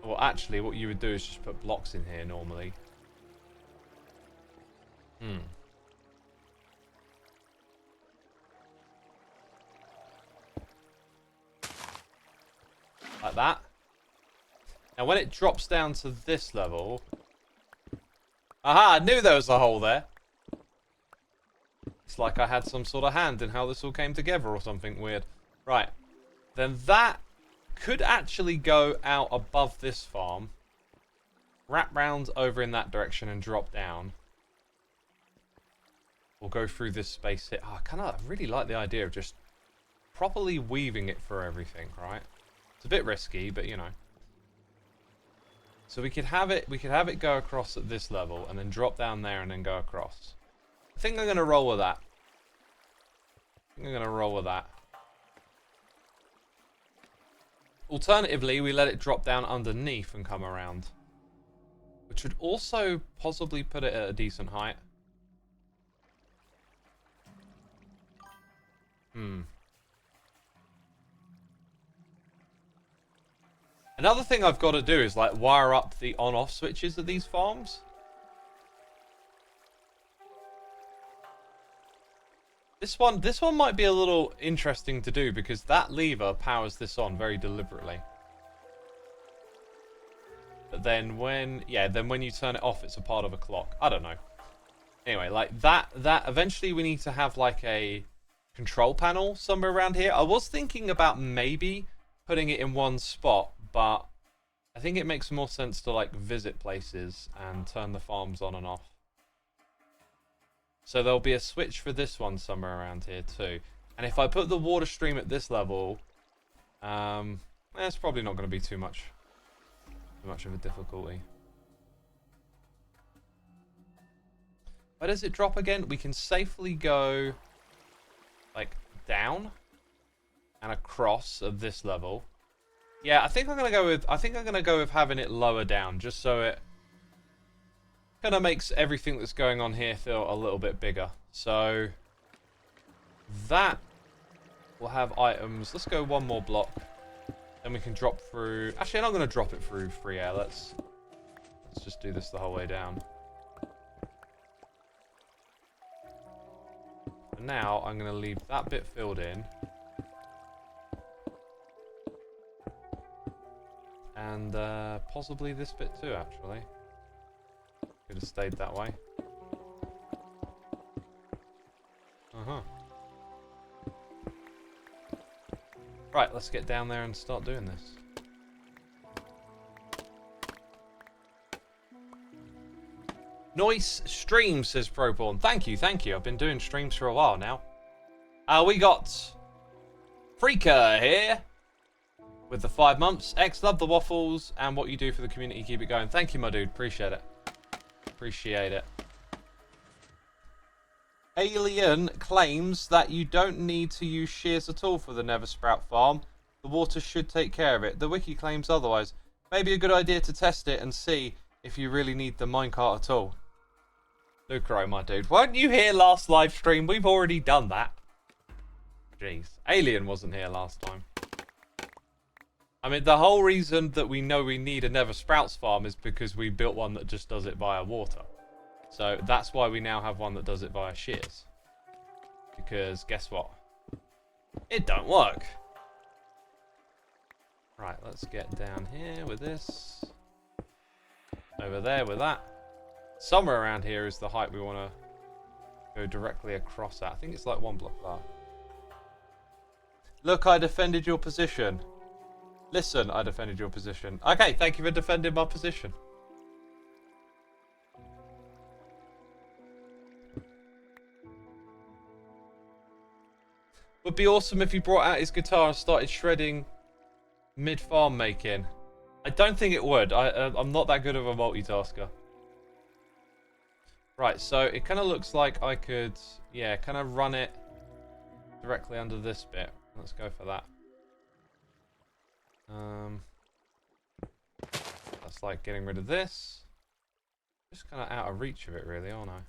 Well, actually, what you would do is just put blocks in here normally. Like that. Now, when it drops down to this level... Aha! I knew there was a hole there. It's like I had some sort of hand in how this all came together or something weird. Right. Then that could actually go out above this farm. Wrap round over in that direction and drop down. Or go through this space here. Oh, I really like the idea of just properly weaving it through everything, right? It's a bit risky, but you know. So we could have it go across at this level and then drop down there and then go across. I think I'm going to roll with that. Alternatively, we let it drop down underneath and come around. Which would also possibly put it at a decent height. Another thing I've got to do is like wire up the on-off switches of these farms. This one might be a little interesting to do because that lever powers this on very deliberately. But then when you turn it off, it's a part of a clock. I don't know. Anyway, like that eventually we need to have like a control panel somewhere around here. I was thinking about maybe putting it in one spot, but I think it makes more sense to like visit places and turn the farms on and off. So there'll be a switch for this one somewhere around here too. And if I put the water stream at this level, it's probably not going to be too much of a difficulty. Where does it drop again? We can safely go like down and across at this level. Yeah, I think I'm gonna go with having it lower down, just so it kind of makes everything that's going on here feel a little bit bigger. So that will have items. Let's go one more block, then we can drop through. Actually, I'm not gonna drop it through free air. Let's just do this the whole way down. For now, I'm gonna leave that bit filled in. And possibly this bit too, actually. Could have stayed that way. Right, let's get down there and start doing this. Noise stream, says Proborn. Thank you. I've been doing streams for a while now. We got Freaker here with the 5 months. X, love the waffles and what you do for the community. Keep it going. Thank you, my dude. Appreciate it. Appreciate it. Alien claims that you don't need to use shears at all for the Nether Sprout farm. The water should take care of it. The wiki claims otherwise. Maybe a good idea to test it and see if you really need the minecart at all. Lucro, my dude. Weren't you here last live stream? We've already done that. Jeez. Alien wasn't here last time. I mean, the whole reason that we know we need a Nether Sprouts farm is because we built one that just does it via water. So that's why we now have one that does it via shears. Because guess what? It don't work. Right, let's get down here with this. Over there with that. Somewhere around here is the height we want to go directly across at. I think it's like 1 block there. Look, I defended your position. Listen, I defended your position. Okay, thank you for defending my position. Would be awesome if he brought out his guitar and started shredding mid-farm making. I don't think it would. I'm not that good of a multitasker. Right, so it kind of looks like I could, yeah, kind of run it directly under this bit. Let's go for that. That's like getting rid of this. Just kind of out of reach of it, really, aren't I?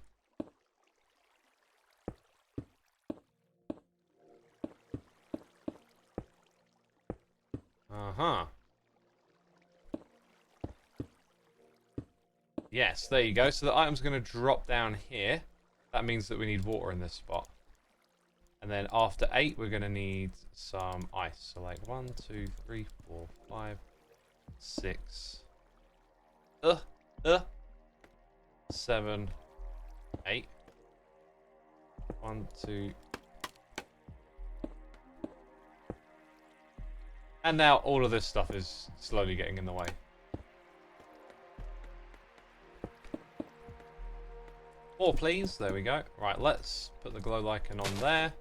Uh-huh. Yes, there you go. So the item's going to drop down here. That means that we need water in this spot. And then after 8, we're going to need some ice. So like 1, 2, 3, 4, 5, 6. 7, 8. 1, 2. And now all of this stuff is slowly getting in the way. More, please. There we go. Right, let's put the glow lichen on there.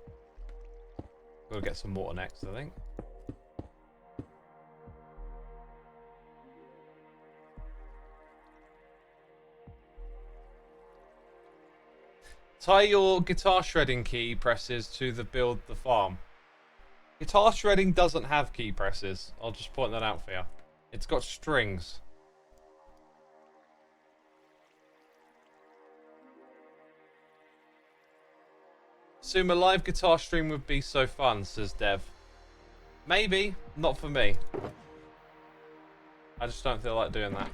We'll get some water next, I think. Tie your guitar shredding key presses to the build the farm. Guitar shredding doesn't have key presses. I'll just point that out for you. It's got strings. Assume a live guitar stream would be so fun, says Dev. Maybe, not for me. I just don't feel like doing that.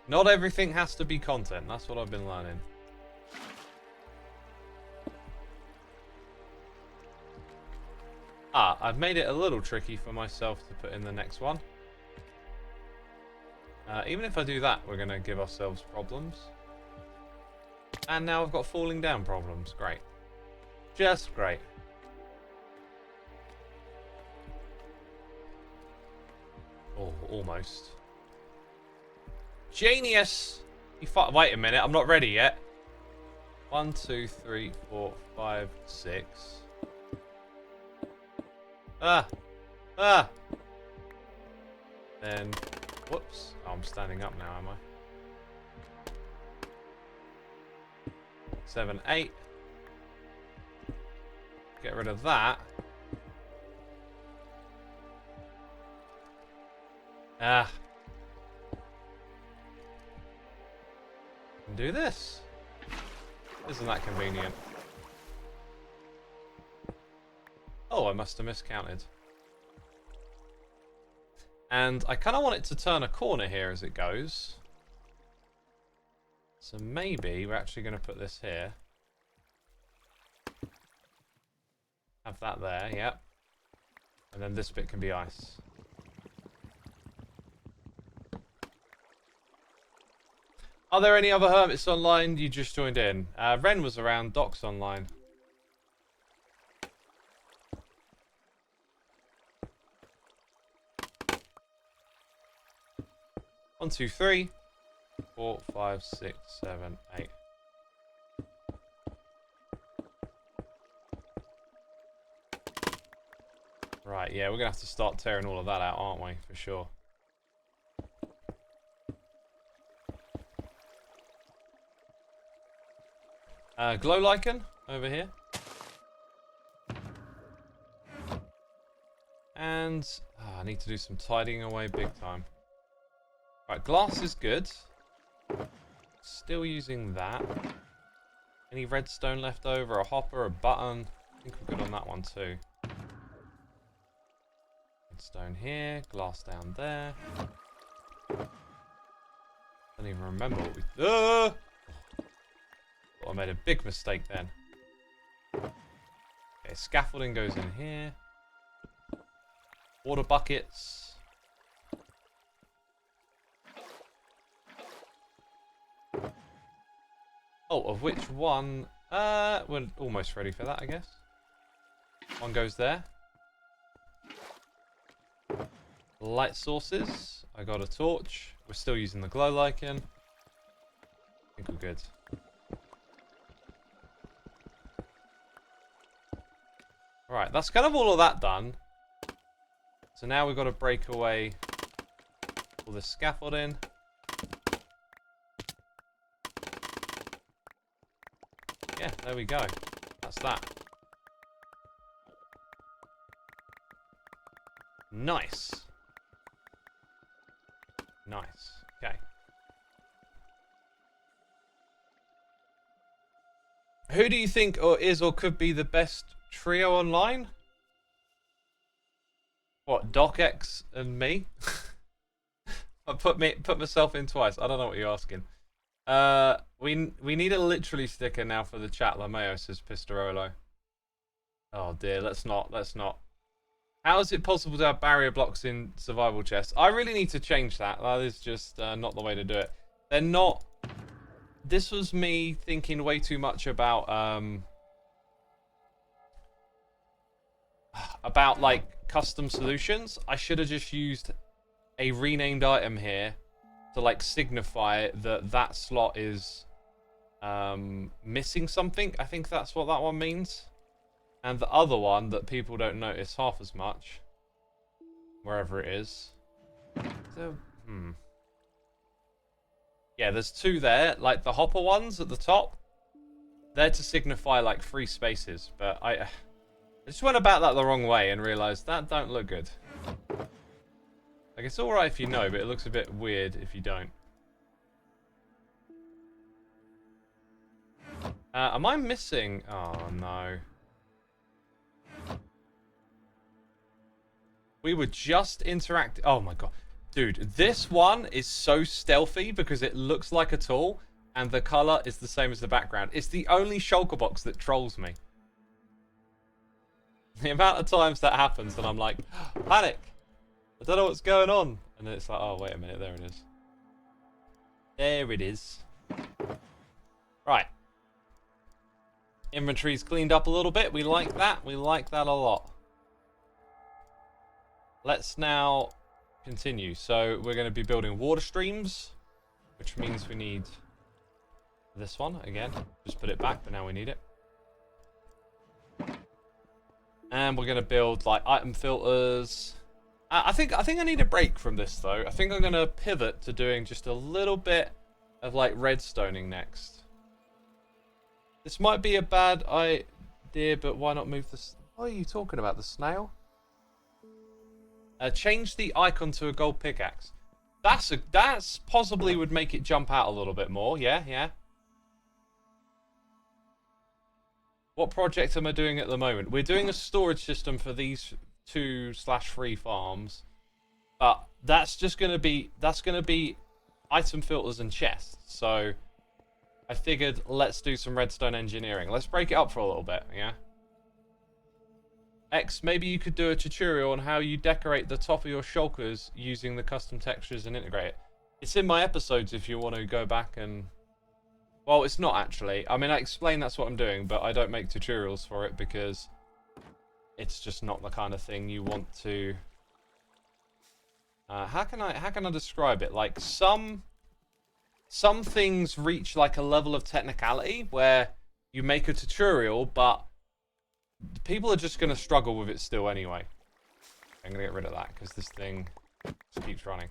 Not everything has to be content. That's what I've been learning. Ah, I've made it a little tricky for myself to put in the next one. Even if I do that, we're going to give ourselves problems. And now I've got falling down problems. Great. Just great. Oh, almost. Genius! Wait a minute, I'm not ready yet. 1, 2, 3, 4, 5, 6. Then, whoops. Oh, I'm standing up now, am I? 7, 8. Get rid of that. And do this. Isn't that convenient? Oh, I must have miscounted. And I kind of want it to turn a corner here as it goes. So maybe we're actually going to put this here. Have that there, yep. And then this bit can be ice. Are there any other hermits online? You just joined in. Ren was around, Doc's online. One, 2, 3, 4, 5, 6, 7, 8. Right, yeah, we're going to have to start tearing all of that out, aren't we? For sure. Glow lichen over here. And I need to do some tidying away big time. Right, glass is good. Still using that. Any redstone left over? A hopper, a button? I think we're good on that one too. Redstone here, glass down there. Don't even remember what we... Oh, I made a big mistake then. Okay, scaffolding goes in here. Water buckets. Oh, of which one? We're almost ready for that, I guess. One goes there. Light sources. I got a torch. We're still using the glow lichen. I think we're good. Right, that's kind of all of that done. So now we've got to break away all this scaffolding. Yeah, there we go. That's that. Nice. Nice. Okay. Who do you think is or could be the best trio online? What, DocX and me? I put myself in twice. I don't know what you're asking. We need a literally sticker now for the chat. Lameo says Pistorolo. Oh dear, let's not. How is it possible to have barrier blocks in survival chests? I really need to change that. That is just not the way to do it. They're not. This was me thinking way too much about like custom solutions. I should have just used a renamed item here to like signify that that slot is missing something. I think that's what that one means. And the other one that people don't notice half as much, wherever it is. So, yeah, there's two there. Like the hopper ones at the top, they're to signify like free spaces. But I just went about that the wrong way and realised that don't look good. Like it's all right if you know, but it looks a bit weird if you don't. Am I missing? Oh no. We were just interacting. Oh my god. Dude, this one is so stealthy because it looks like a tool and the color is the same as the background. It's the only shulker box that trolls me. The amount of times that happens and I'm like, panic. I don't know what's going on. And then it's like, oh, wait a minute. There it is. There it is. Right. Inventory's cleaned up a little bit. We like that. We like that a lot. Let's now continue. So we're going to be building water streams, which means we need this one again. Just put it back, but now we need it. And we're going to build like item filters. I think I need a break from this though. I think I'm going to pivot to doing just a little bit of like redstoning next. This might be a bad idea, but why not move this? What are you talking about? The snail? Change the icon to a gold pickaxe. That's possibly would make it jump out a little bit more. Yeah. What project am I doing at the moment? We're doing a storage system for these 2/3 farms, but that's gonna be item filters and chests. So I figured let's do some redstone engineering. Let's break it up for a little bit. Yeah. X, maybe you could do a tutorial on how you decorate the top of your shulkers using the custom textures and integrate it. It's in my episodes if you want to go back and... Well, it's not actually. I mean, I explain that's what I'm doing, but I don't make tutorials for it because it's just not the kind of thing you want to... How can I describe it? Like, some some things reach like a level of technicality where you make a tutorial, but people are just going to struggle with it still anyway. I'm going to get rid of that because this thing just keeps running.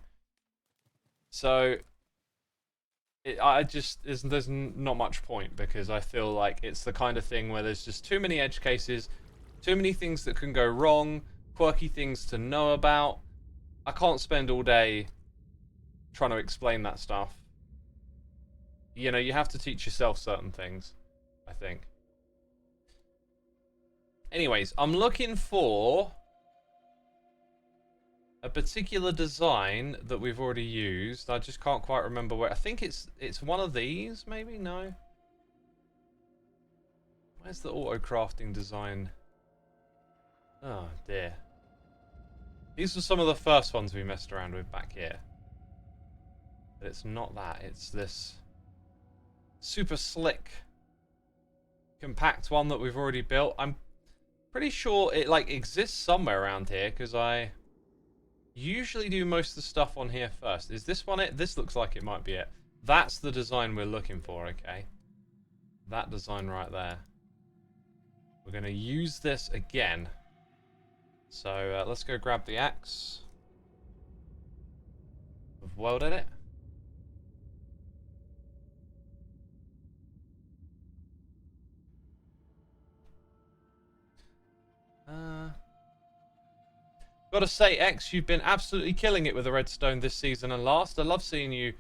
So there's not much point, because I feel like it's the kind of thing where there's just too many edge cases, too many things that can go wrong, quirky things to know about. I can't spend all day trying to explain that stuff. You know, you have to teach yourself certain things, I think. Anyways, I'm looking for a particular design that we've already used. I just can't quite remember where. I think it's one of these, maybe? No. Where's the auto crafting design? Oh dear. These were some of the first ones we messed around with back here. But it's not that. It's this super slick, compact one that we've already built. I'm pretty sure it like exists somewhere around here, because I usually do most of the stuff on here first. Is this one it? This looks like it might be it. That's the design we're looking for, okay? That design right there. We're going to use this again. So let's go grab the axe. We've welded it. Gotta say, X, you've been absolutely killing it with the redstone this season and last. I love seeing you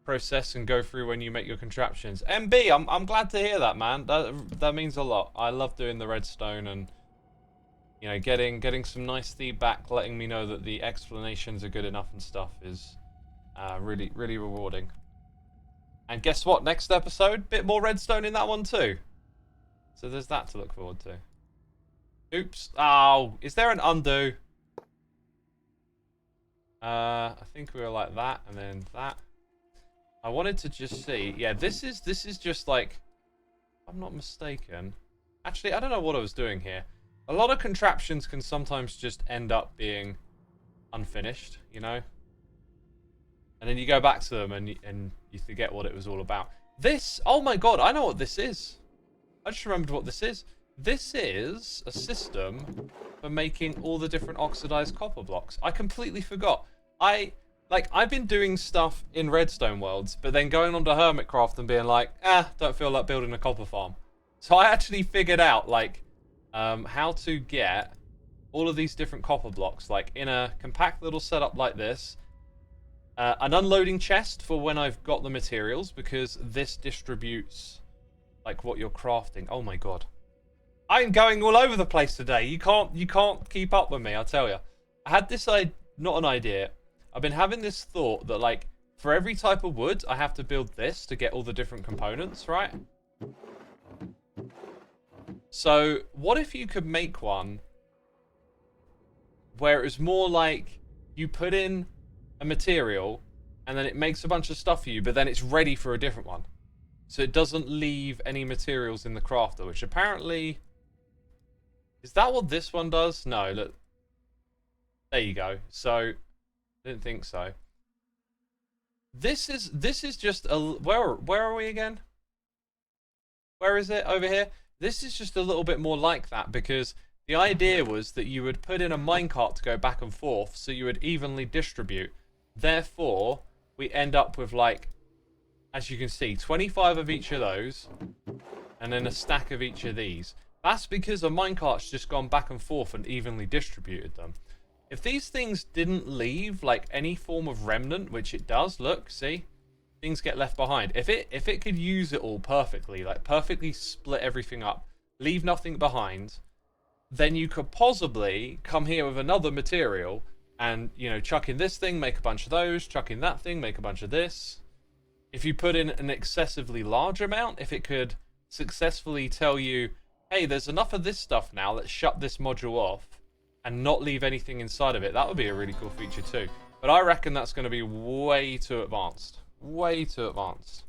process and go through when you make your contraptions. MB, I'm glad to hear that, man. That means a lot. I love doing the redstone, and you know, getting some nice feedback, letting me know that the explanations are good enough and stuff is really rewarding. And guess what? Next episode, bit more redstone in that one too. So there's that to look forward to. Oops. Oh, is there an undo? I think we were like that, and then that. I wanted to just see. Yeah, this is just like, if I'm not mistaken. Actually, I don't know what I was doing here. A lot of contraptions can sometimes just end up being unfinished, you know? And then you go back to them and you forget what it was all about. This, oh my god, I know what this is. I just remembered what this is. This is a system for making all the different oxidized copper blocks. I completely forgot. I've been doing stuff in Redstone worlds, but then going on to Hermitcraft and being like, don't feel like building a copper farm. So I actually figured out, like, how to get all of these different copper blocks, like, in a compact little setup like this. An unloading chest for when I've got the materials, because this distributes, like, what you're crafting. Oh my god. I'm going all over the place today. You can't keep up with me, I tell you. I had this not an idea. I've been having this thought that, like, for every type of wood, I have to build this to get all the different components, right? So, what if you could make one where it was more like you put in a material and then it makes a bunch of stuff for you, but then it's ready for a different one. So it doesn't leave any materials in the crafter, which apparently... Is that what this one does? No, look. There you go. So, didn't think so. This is just a... Where are we again? Where is it? Over here? This is just a little bit more like that, because the idea was that you would put in a minecart to go back and forth, so you would evenly distribute. Therefore, we end up with, like, as you can see, 25 of each of those, and then a stack of each of these. That's because a minecart's just gone back and forth and evenly distributed them. If these things didn't leave, like, any form of remnant, which it does, look, see? Things get left behind. If it could use it all perfectly, like, perfectly split everything up, leave nothing behind, then you could possibly come here with another material and, you know, chuck in this thing, make a bunch of those, chuck in that thing, make a bunch of this. If you put in an excessively large amount, if it could successfully tell you, hey, there's enough of this stuff now, let's shut this module off and not leave anything inside of it, that would be a really cool feature too. But I reckon that's going to be way too advanced. Way too advanced.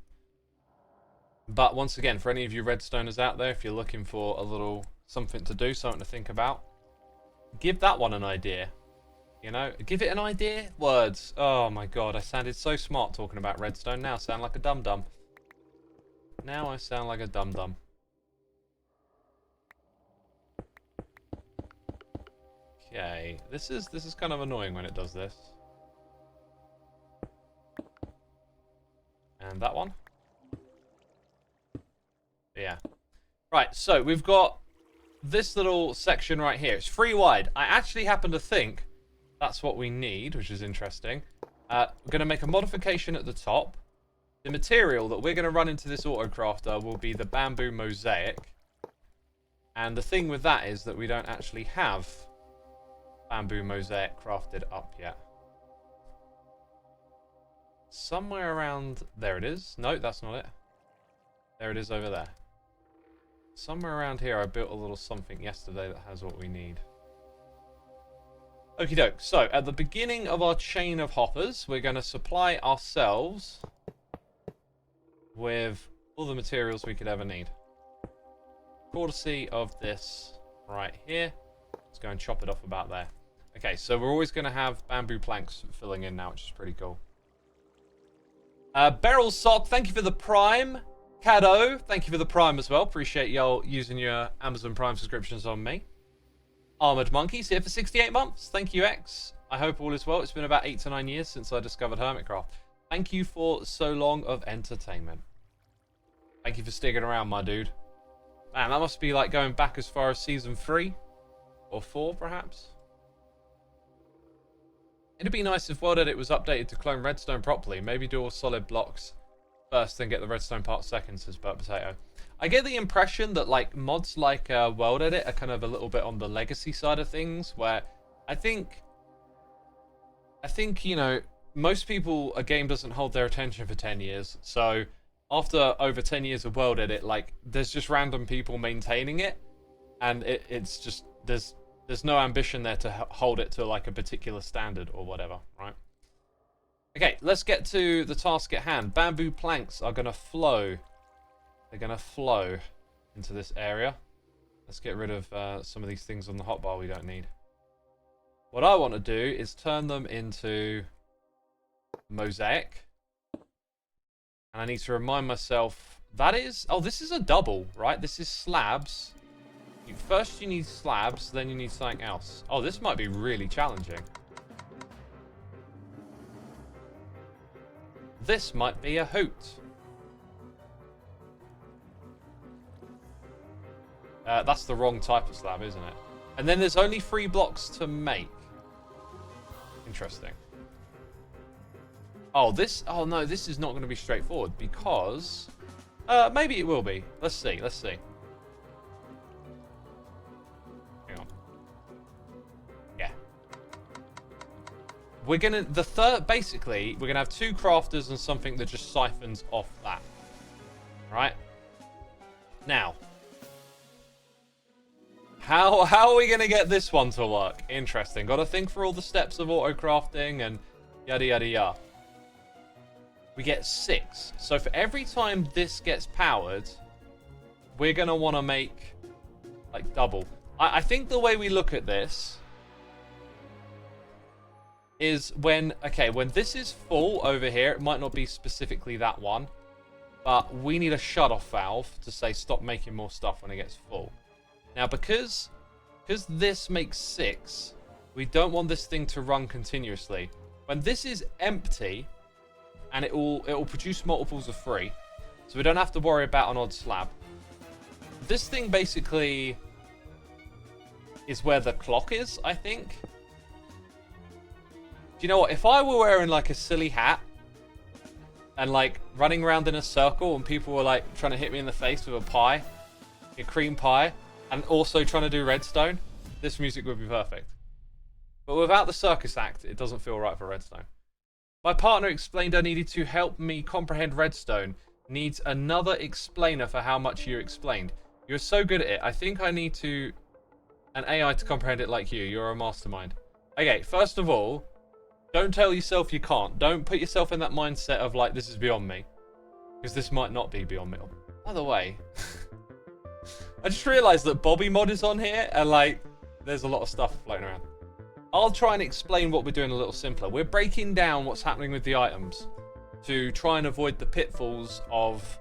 But once again, for any of you redstoners out there, if you're looking for a little something to do, something to think about, give that one an idea. You know, give it an idea. Words. Oh my god, I sounded so smart talking about redstone. Now I sound like a dum-dum. Now I sound like a dum-dum. Okay, this is kind of annoying when it does this. And that one. Yeah. Right, so we've got this little section right here. It's 3 wide. I actually happen to think that's what we need, which is interesting. We're going to make a modification at the top. The material that we're going to run into this autocrafter will be the bamboo mosaic. And the thing with that is that we don't actually have bamboo mosaic crafted up yet. Somewhere around... There it is. No, that's not it. There it is over there. Somewhere around here I built a little something yesterday that has what we need. Okie doke. So, at the beginning of our chain of hoppers, we're going to supply ourselves with all the materials we could ever need. Courtesy of this right here. Let's go and chop it off about there. Okay, so we're always going to have bamboo planks filling in now, which is pretty cool. Beryl Sock, thank you for the Prime. Caddo, thank you for the Prime as well. Appreciate y'all using your Amazon Prime subscriptions on me. Armored Monkeys here for 68 months. Thank you, X. I hope all is well. It's been about 8 to 9 years since I discovered Hermitcraft. Thank you for so long of entertainment. Thank you for sticking around, my dude. Man, that must be like going back as far as season 3 or 4, perhaps. It'd be nice if World Edit was updated to clone Redstone properly. Maybe do all solid blocks first, then get the Redstone part second, says Burt Potato. I get the impression that like mods like World Edit are kind of a little bit on the legacy side of things, where I think you know, most people, a game doesn't hold their attention for 10 years. So after over 10 years of World Edit, like there's just random people maintaining it, and it's just there's no ambition there to hold it to like a particular standard or whatever, right? Okay, let's get to the task at hand. Bamboo planks are going to flow. They're going to flow into this area. Let's get rid of some of these things on the hotbar we don't need. What I want to do is turn them into mosaic. And I need to remind myself, that is... Oh, this is a double, right? This is slabs. First you need slabs, then you need something else. Oh, this might be really challenging. This might be a hoot. That's the wrong type of slab, isn't it? And then there's only 3 blocks to make. Interesting. Oh, oh no, this is not going to be straightforward because... maybe it will be. Let's see, let's see. Hang on. Yeah. We're gonna, basically, we're gonna have 2 crafters and something that just siphons off that. Right? Now. How are we gonna get this one to work? Interesting. Gotta think for all the steps of auto crafting and yada yada yada. We get 6. So for every time this gets powered, we're gonna wanna make like double. I think the way we look at this is when this is full over here, it might not be specifically that one, but we need a shut-off valve to say stop making more stuff when it gets full. Now, because this makes 6, we don't want this thing to run continuously. When this is empty, and it will produce multiples of 3, so we don't have to worry about an odd slab. This thing basically is where the clock is, I think. Do you know what? If I were wearing like a silly hat and like running around in a circle and people were like trying to hit me in the face with a pie, a cream pie, and also trying to do redstone, this music would be perfect. But without the circus act, it doesn't feel right for redstone. My partner explained I needed to help me comprehend redstone. Needs another explainer for how much you explained. You're so good at it. I think I need an AI to comprehend it like you. You're a mastermind. Okay, first of all, don't tell yourself you can't. Don't put yourself in that mindset of like, this is beyond me. Because this might not be beyond me. By the way, I just realized that Bobby mod is on here and like, there's a lot of stuff floating around. I'll try and explain what we're doing a little simpler. We're breaking down what's happening with the items to try and avoid the pitfalls of,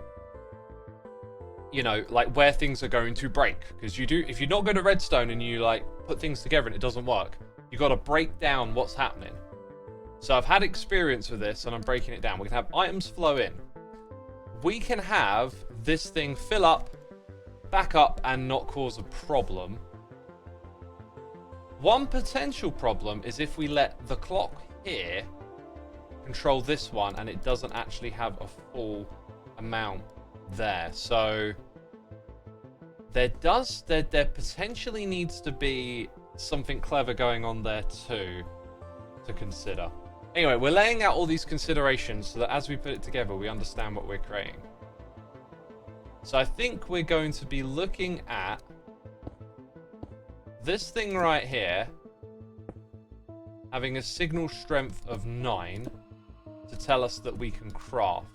you know, like where things are going to break. Because if you're not good at redstone and you like put things together and it doesn't work, you got to break down what's happening. So I've had experience with this and I'm breaking it down. We can have items flow in. We can have this thing fill up, back up, and not cause a problem. One potential problem is if we let the clock here control this one and it doesn't actually have a full amount there. So there potentially needs to be something clever going on there too to consider. Anyway, we're laying out all these considerations so that as we put it together, we understand what we're creating. So I think we're going to be looking at this thing right here having a signal strength of 9 to tell us that we can craft.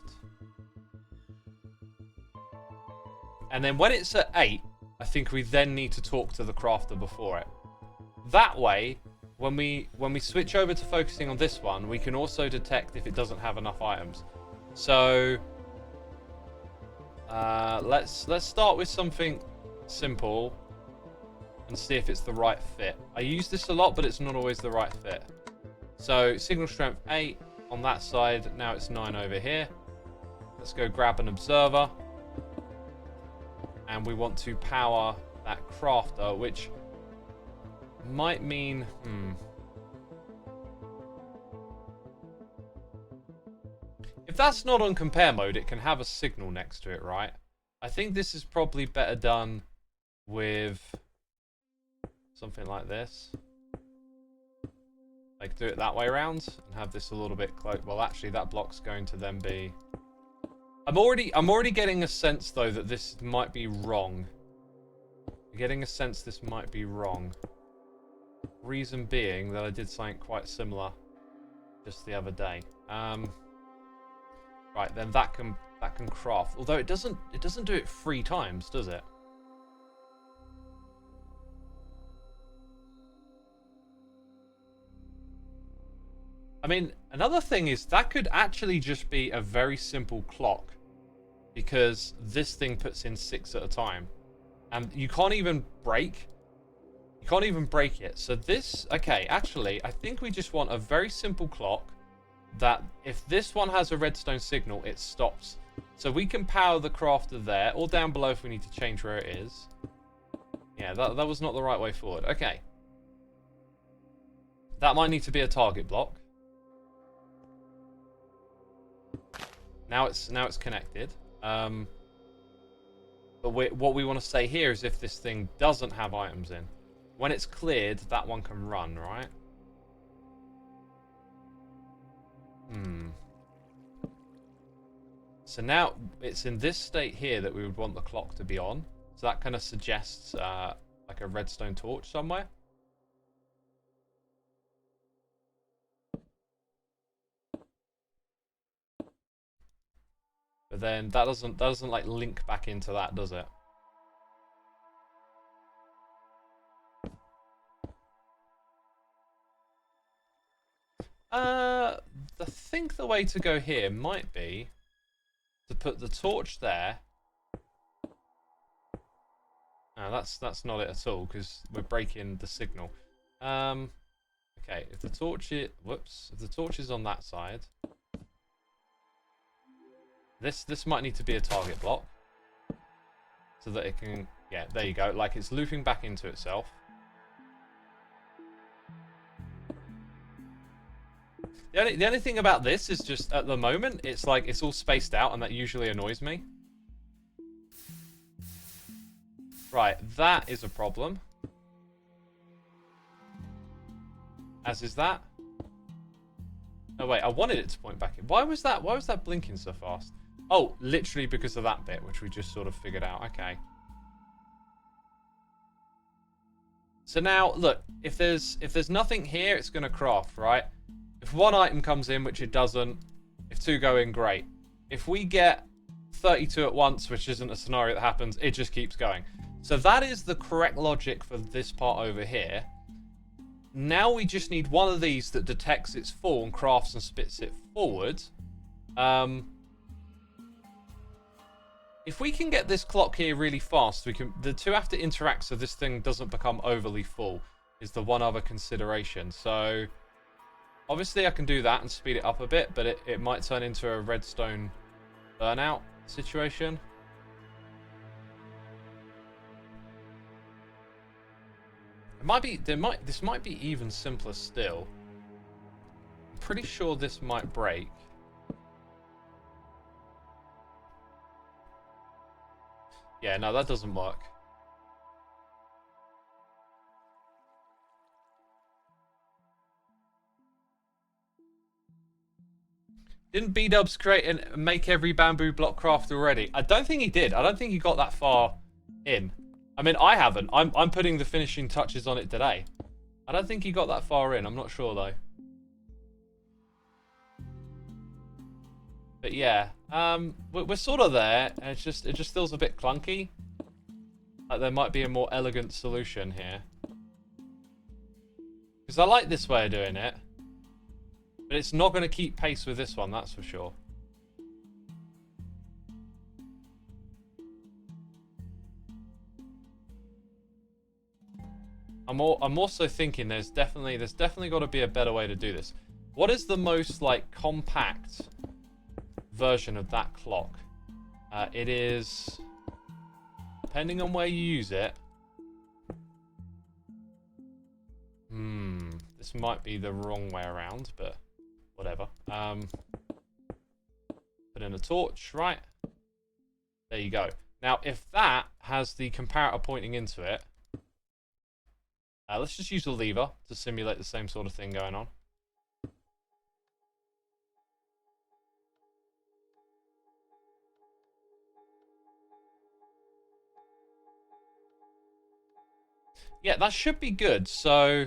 And then when it's at 8, I think we then need to talk to the crafter before it. That way, when we switch over to focusing on this one, we can also detect if it doesn't have enough items. So let's start with something simple and see if it's the right fit. I use this a lot, but it's not always the right fit. So signal strength 8 on that side. Now it's 9 over here. Let's go grab an observer. And we want to power that crafter, which might mean... If that's not on compare mode, it can have a signal next to it, right? I think this is probably better done with something like this. Like do it that way around and have this a little bit close. Well, actually that block's going to then be... I'm already getting a sense though that this might be wrong. I'm getting a sense this might be wrong. Reason being that I did something quite similar just the other day. Right, then that can craft. Although it doesn't do it 3 times, does it? I mean, another thing is that could actually just be a very simple clock, because this thing puts in 6 at a time, and you can't even break it. So this, okay, actually, I think we just want a very simple clock that if this one has a redstone signal, it stops. So we can power the crafter there, or down below if we need to change where it is. Yeah, that was not the right way forward. Okay. That might need to be a target block. Now it's connected. But what we want to say here is if this thing doesn't have items in, when it's cleared, that one can run, right? So now it's in this state here that we would want the clock to be on. So that kind of suggests like a redstone torch somewhere. But then that doesn't like link back into that, does it? I think the way to go here might be to put the torch there. No, that's not it at all, because we're breaking the signal. Okay, if the torch is on that side, this might need to be a target block so that it can, yeah, there you go, like it's looping back into itself. The only thing about this is just at the moment it's like it's all spaced out, and that usually annoys me. Right, that is a problem. As is that. Oh wait, I wanted it to point back in. Why was that blinking so fast? Oh, literally because of that bit, which we just sort of figured out. Okay. So now, look, if there's nothing here, it's going to craft, right? If one item comes in, which it doesn't, if 2 go in, great. If we get 32 at once, which isn't a scenario that happens, it just keeps going. So that is the correct logic for this part over here. now we just need one of these that detects its fall and crafts and spits it forward. If we can get this clock here really fast, the two have to interact so this thing doesn't become overly full, is the one other consideration. So obviously I can do that and speed it up a bit, but it might turn into a redstone burnout situation. It might be, this might be even simpler still. I'm pretty sure this might break. Yeah, no, that doesn't work. Didn't B-dubs create and make every bamboo block craft already? I don't think he did. I don't think he got that far in. I mean, I haven't. I'm putting the finishing touches on it today. I don't think he got that far in. I'm not sure though. But yeah, we're sort of there. And it just feels a bit clunky. Like there might be a more elegant solution here. Because I like this way of doing it. But it's not going to keep pace with this one, that's for sure. I'm also thinking there's definitely got to be a better way to do this. What is the most like compact version of that clock? It is, depending on where you use it. This might be the wrong way around, but whatever. Put in a torch, right? There you go. Now, if that has the comparator pointing into it, let's just use a lever to simulate the same sort of thing going on. Yeah, that should be good. So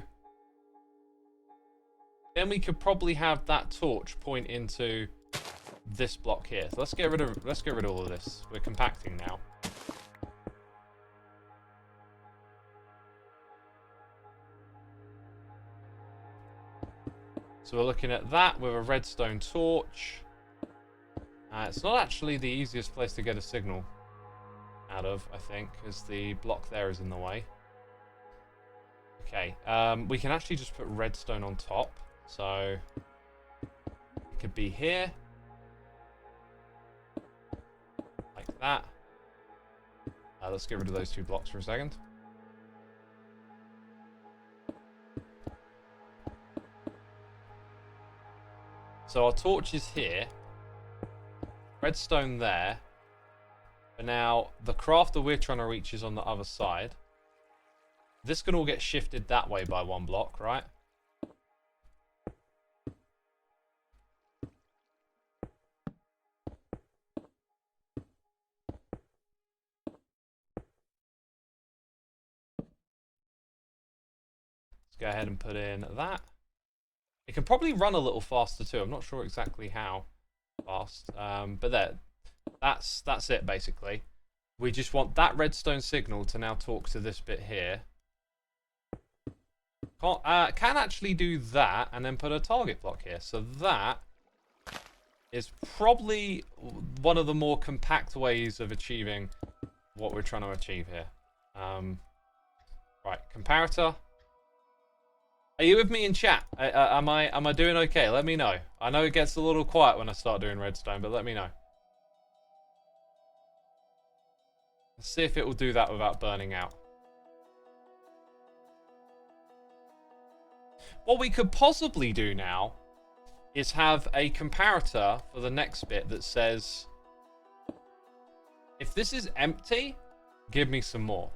then we could probably have that torch point into this block here. So let's get rid of all of this. We're compacting now. So we're looking at that with a redstone torch. It's not actually the easiest place to get a signal out of, I think, because the block there is in the way. Okay, we can actually just put redstone on top. So it could be here. Like that. Let's get rid of those two blocks for a second. So our torch is here. Redstone there. But now the crafter we're trying to reach is on the other side. This can all get shifted that way by one block, right? Let's go ahead and put in that. It can probably run a little faster too. I'm not sure exactly how fast, but that's it basically. We just want that redstone signal to now talk to this bit here. Can actually do that and then put a target block here. So that is probably one of the more compact ways of achieving what we're trying to achieve here. Right, comparator. Are you with me in chat? Am I doing okay? Let me know. I know it gets a little quiet when I start doing redstone, but let me know. Let's see if it will do that without burning out. What we could possibly do now is have a comparator for the next bit that says, if this is empty, give me some more.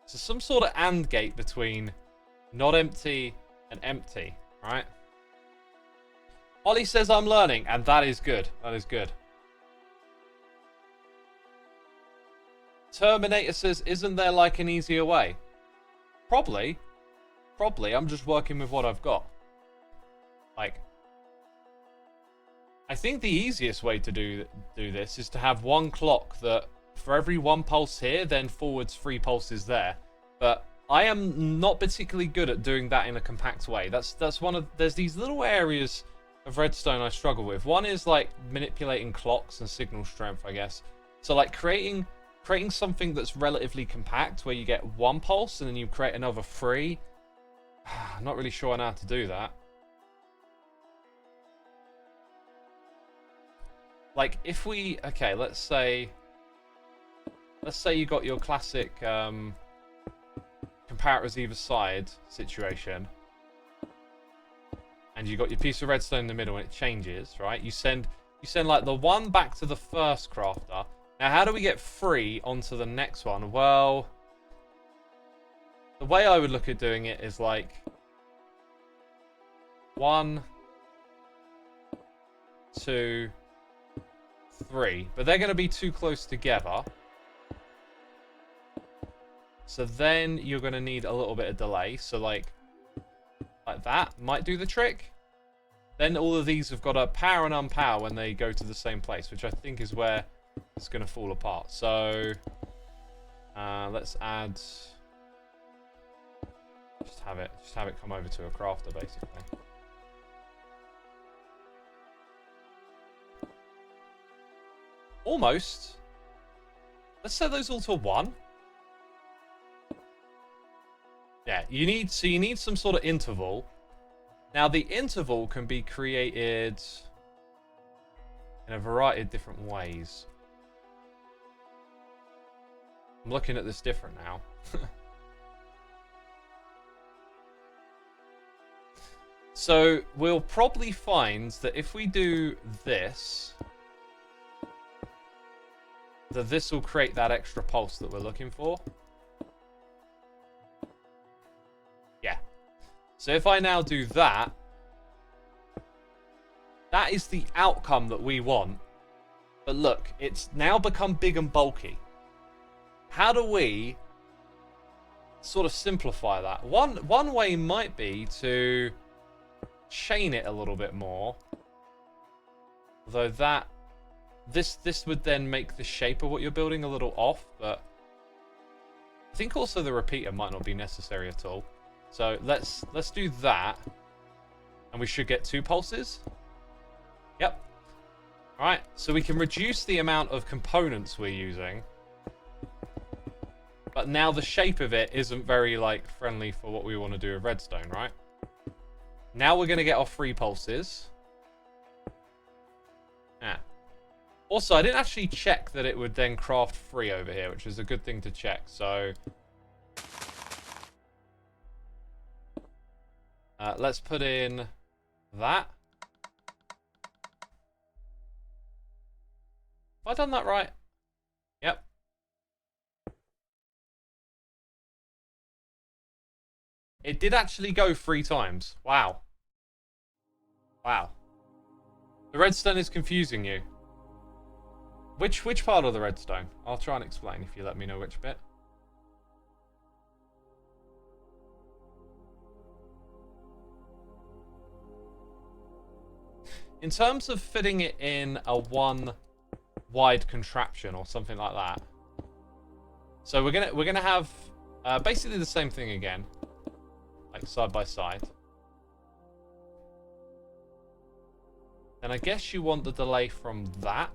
So some sort of AND gate between not empty and empty, right? Ollie says I'm learning, and that is good. That is good. Terminator says, isn't there like an easier way? Probably. I'm just working with what I've got. Like, I think the easiest way to do this is to have one clock that for every one pulse here, then forwards 3 pulses there. But I am not particularly good at doing that in a compact way. That's one of... There's these little areas of redstone I struggle with. One is like manipulating clocks and signal strength, I guess. So like creating something that's relatively compact where you get one pulse and then you create another three. I'm not really sure on how to do that. Like if we... Okay, let's say you got your classic comparators either side situation. And you got your piece of redstone in the middle and it changes, right? You send like the one back to the first crafter. Now, how do we get 3 onto the next one? Well, the way I would look at doing it is like 1, 2, 3. But they're going to be too close together. So then you're going to need a little bit of delay. So like that might do the trick. Then all of these have got to power and unpower when they go to the same place, which I think is where it's going to fall apart. So let's add... Just have it come over to a crafter, basically. Almost. Let's set those all to 1. Yeah, you need some sort of interval. Now the interval can be created in a variety of different ways. I'm looking at this different now. So we'll probably find that if we do this, that this will create that extra pulse that we're looking for. Yeah. So if I now do that, that is the outcome that we want. But look, it's now become big and bulky. How do we sort of simplify that? One way might be to chain it a little bit more. Although this would then make the shape of what you're building a little off, but I think also the repeater might not be necessary at all. So let's do that, and we should get 2 pulses. Yep. All right, so we can reduce the amount of components we're using, but now the shape of it isn't very like friendly for what we want to do with redstone, right? Now we're going to get our 3 pulses. Yeah. Also, I didn't actually check that it would then craft 3 over here, which is a good thing to check. So let's put in that. Have I done that right? Yep. It did actually go 3 times. Wow. Wow. The redstone is confusing you. Which part of the redstone? I'll try and explain if you let me know which bit. In terms of fitting it in a 1 wide contraption or something like that. So we're gonna have basically the same thing again, like side by side. And I guess you want the delay from that.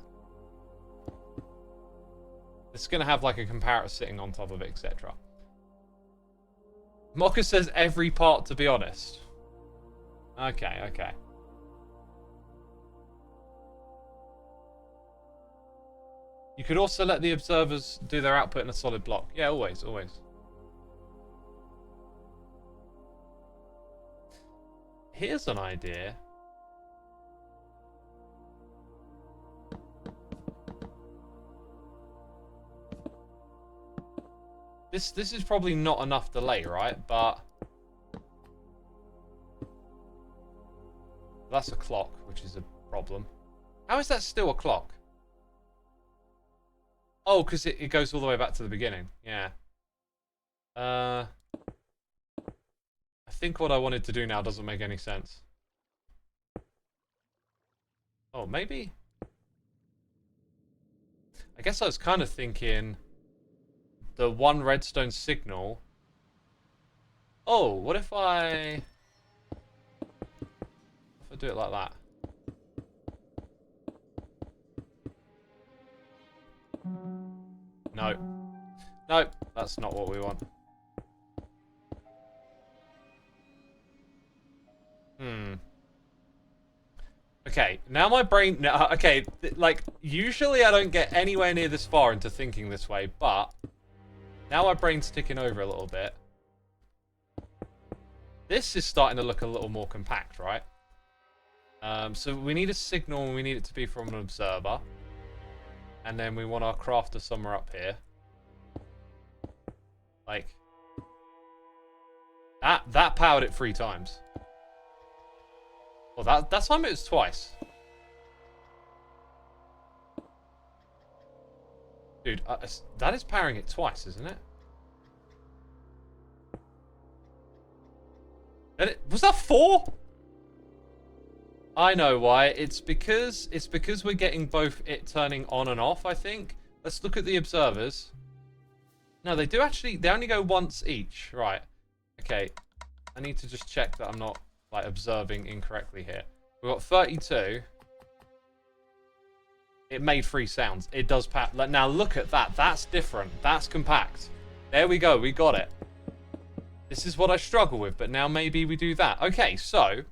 It's going to have like a comparator sitting on top of it, etc. Mocha says every part, to be honest. Okay, okay. You could also let the observers do their output in a solid block. Yeah, always, always. Here's an idea. This is probably not enough delay, right? But that's a clock, which is a problem. How is that still a clock? Oh, because it goes all the way back to the beginning. Yeah. I think what I wanted to do now doesn't make any sense. Oh, maybe? I guess I was kind of thinking the 1 redstone signal Oh, what if I do it like that? No. No, that's not what we want. Okay, now my brain... No, okay, like, usually I don't get anywhere near this far into thinking this way, but... Now my brain's ticking over a little bit. This is starting to look a little more compact, right? So we need a signal, and we need it to be from an observer. And then we want our crafter somewhere up here. Like... That powered it 3 times. Well, that time it was twice. Dude, that is powering it twice, isn't it? Was that 4? I know why. It's because we're getting both it turning on and off, I think. Let's look at the observers. No, they do actually... They only go once each. Right. Okay. I need to just check that I'm not... like, observing incorrectly here. We've got 32. It made 3 sounds. It does pat. Now, look at that. That's different. That's compact. There we go. We got it. This is what I struggle with, but now maybe we do that. Okay, so...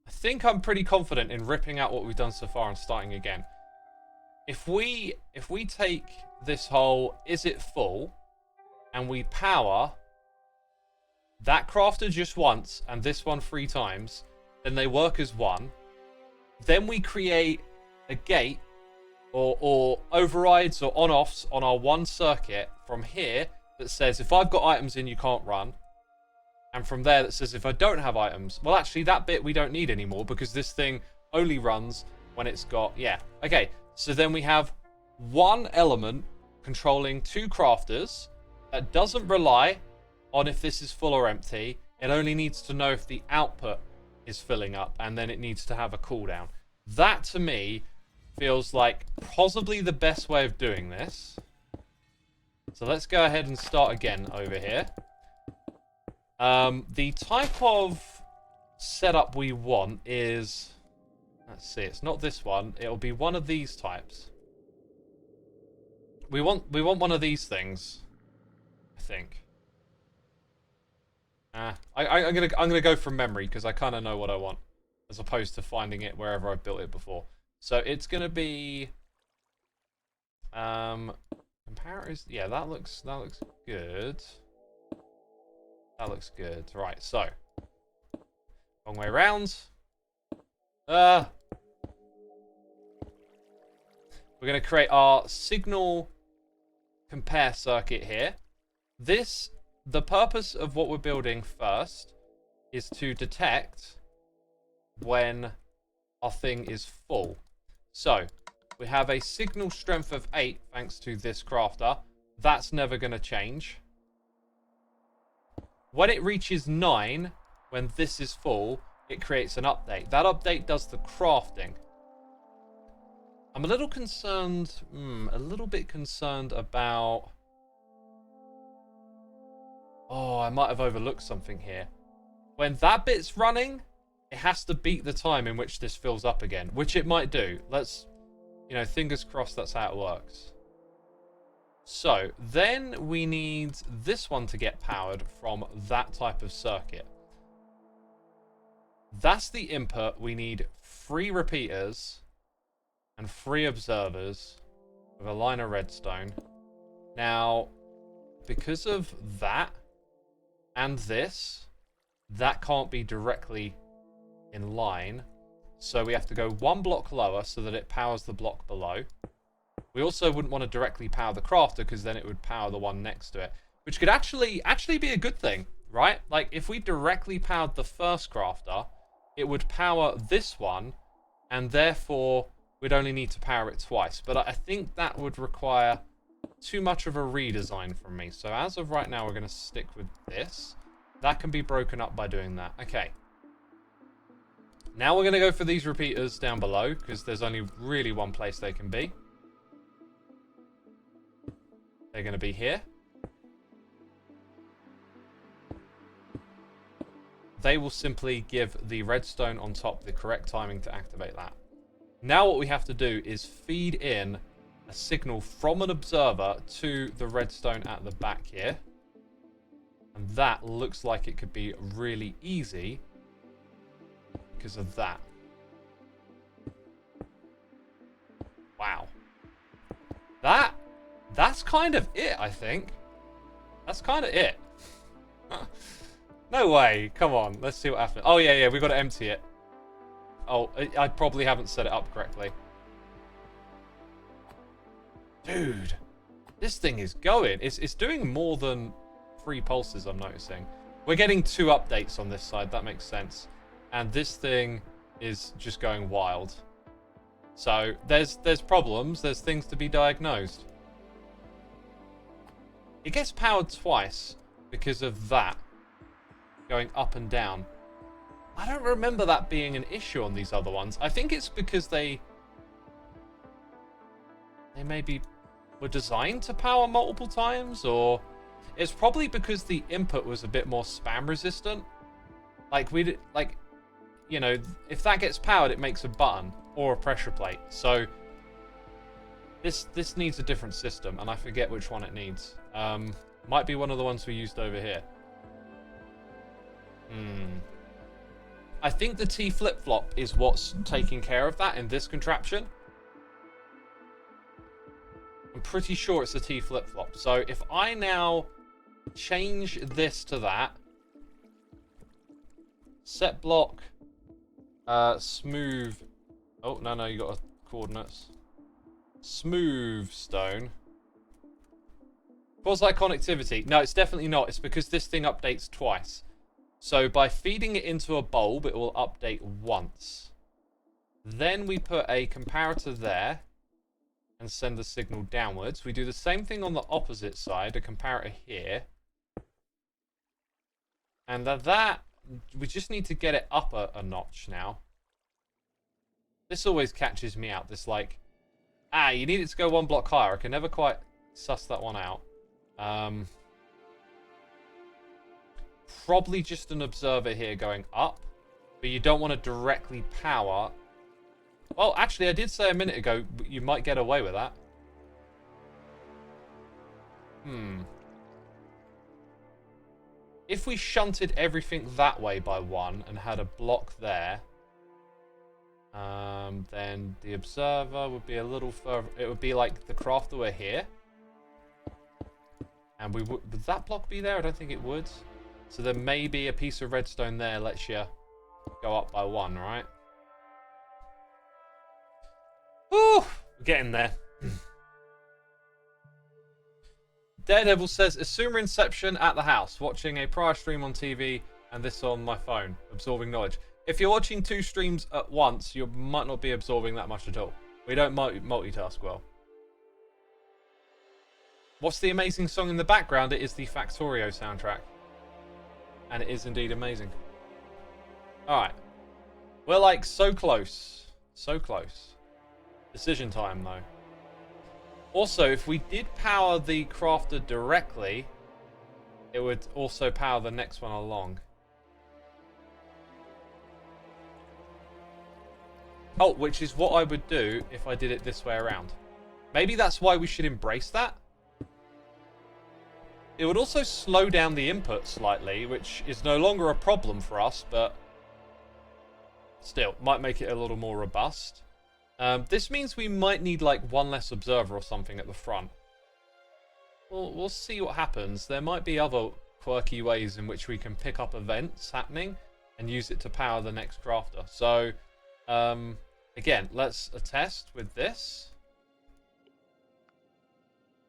I think I'm pretty confident in ripping out what we've done so far and starting again. If we take this whole, is it full, and we power... that crafter just once, and this one 3 times, then they work as one. Then we create a gate, or overrides or on-offs on our one circuit from here that says, if I've got items in, you can't run. And from there that says, if I don't have items... Well, actually, that bit we don't need anymore, because this thing only runs when it's got... Yeah. Okay, so then we have one element controlling 2 crafters that doesn't rely... on if this is full or empty. It only needs to know if the output is filling up, and then it needs to have a cooldown. That, to me, feels like possibly the best way of doing this. So let's go ahead and start again over here. The type of setup we want is... Let's see, it's not this one. It'll be one of these types. We want one of these things, I think. I'm gonna go from memory because I kind of know what I want, as opposed to finding it wherever I've built it before. So it's gonna be comparators. Yeah, that looks good. That looks good. Right, so long way around. We're gonna create our signal compare circuit here. The purpose of what we're building first is to detect when our thing is full. So, we have a signal strength of 8 thanks to this crafter. That's never going to change. When it reaches 9, when this is full, it creates an update. That update does the crafting. I'm a little concerned, a little bit concerned about... Oh, I might have overlooked something here. When that bit's running, it has to beat the time in which this fills up again, which it might do. Let's, fingers crossed that's how it works. So, then we need this one to get powered from that type of circuit. That's the input. We need 3 repeaters and 3 observers with a line of redstone. Now, because of that, and this, that can't be directly in line. So we have to go 1 block lower so that it powers the block below. We also wouldn't want to directly power the crafter because then it would power the one next to it. Which could actually be a good thing, right? Like, if we directly powered the first crafter, it would power this one, and therefore we'd only need to power it twice. But I think that would require... too much of a redesign from me. So as of right now, we're going to stick with this. That can be broken up by doing that. Okay. Now we're going to go for these repeaters down below, because there's only really one place they can be. They're going to be here. they will simply give the redstone on top the correct timing to activate that. Now what we have to do is feed in a signal from an observer to the redstone at the back here. And that looks like it could be really easy because of that. Wow. That's kind of it, I think. That's kind of it. No way. Come on. Let's see what happens. Oh, yeah, we've got to empty it. Oh, I probably haven't set it up correctly. Dude. This thing is going. It's doing more than 3 pulses, I'm noticing. We're getting 2 updates on this side. That makes sense. And this thing is just going wild. So there's problems. There's things to be diagnosed. It gets powered twice because of that going up and down. I don't remember that being an issue on these other ones. I think it's because they maybe were designed to power multiple times, or it's probably because the input was a bit more spam resistant. Like you know, if that gets powered, it makes a button or a pressure plate. So this needs a different system, and I forget which one it needs. Might be one of the ones we used over here. I think the T flip-flop is what's taking care of that in this contraption. I'm pretty sure it's a T flip-flop. So if I now change this to that, set block, smooth. Oh, no, you got coordinates. Smooth stone. Quasi connectivity. No, it's definitely not. It's because this thing updates twice. So by feeding it into a bulb, it will update once. Then we put a comparator there and send the signal downwards. We do the same thing on the opposite side, a comparator here. And that we just need to get it up a notch now. This always catches me out. This like, you need it to go 1 block higher. I can never quite suss that one out. Probably just an observer here going up, but you don't want to directly power. Well, actually, I did say a minute ago you might get away with that. If we shunted everything that way by 1 and had a block there, then the observer would be a little further. It would be like the crafter were here. And would that block be there? I don't think it would. So there may be a piece of redstone there lets you go up by 1, right? Ooh, we're getting there. Daredevil says, Xisuma Inception at the house, watching a prior stream on TV and this on my phone, absorbing knowledge. If you're watching 2 streams at once, you might not be absorbing that much at all. We don't multitask well. What's the amazing song in the background? It is the Factorio soundtrack. And it is indeed amazing. Alright. We're like so close. So close. Decision time though. Also, if we did power the crafter directly, it would also power the next one along. Oh, which is what I would do if I did it this way around. Maybe that's why we should embrace that. It would also slow down the input slightly, which is no longer a problem for us, but still, might make it a little more robust. This means we might need like 1 less observer or something at the front. We'll see what happens. There might be other quirky ways in which we can pick up events happening and use it to power the next crafter. So, again, let's test with this.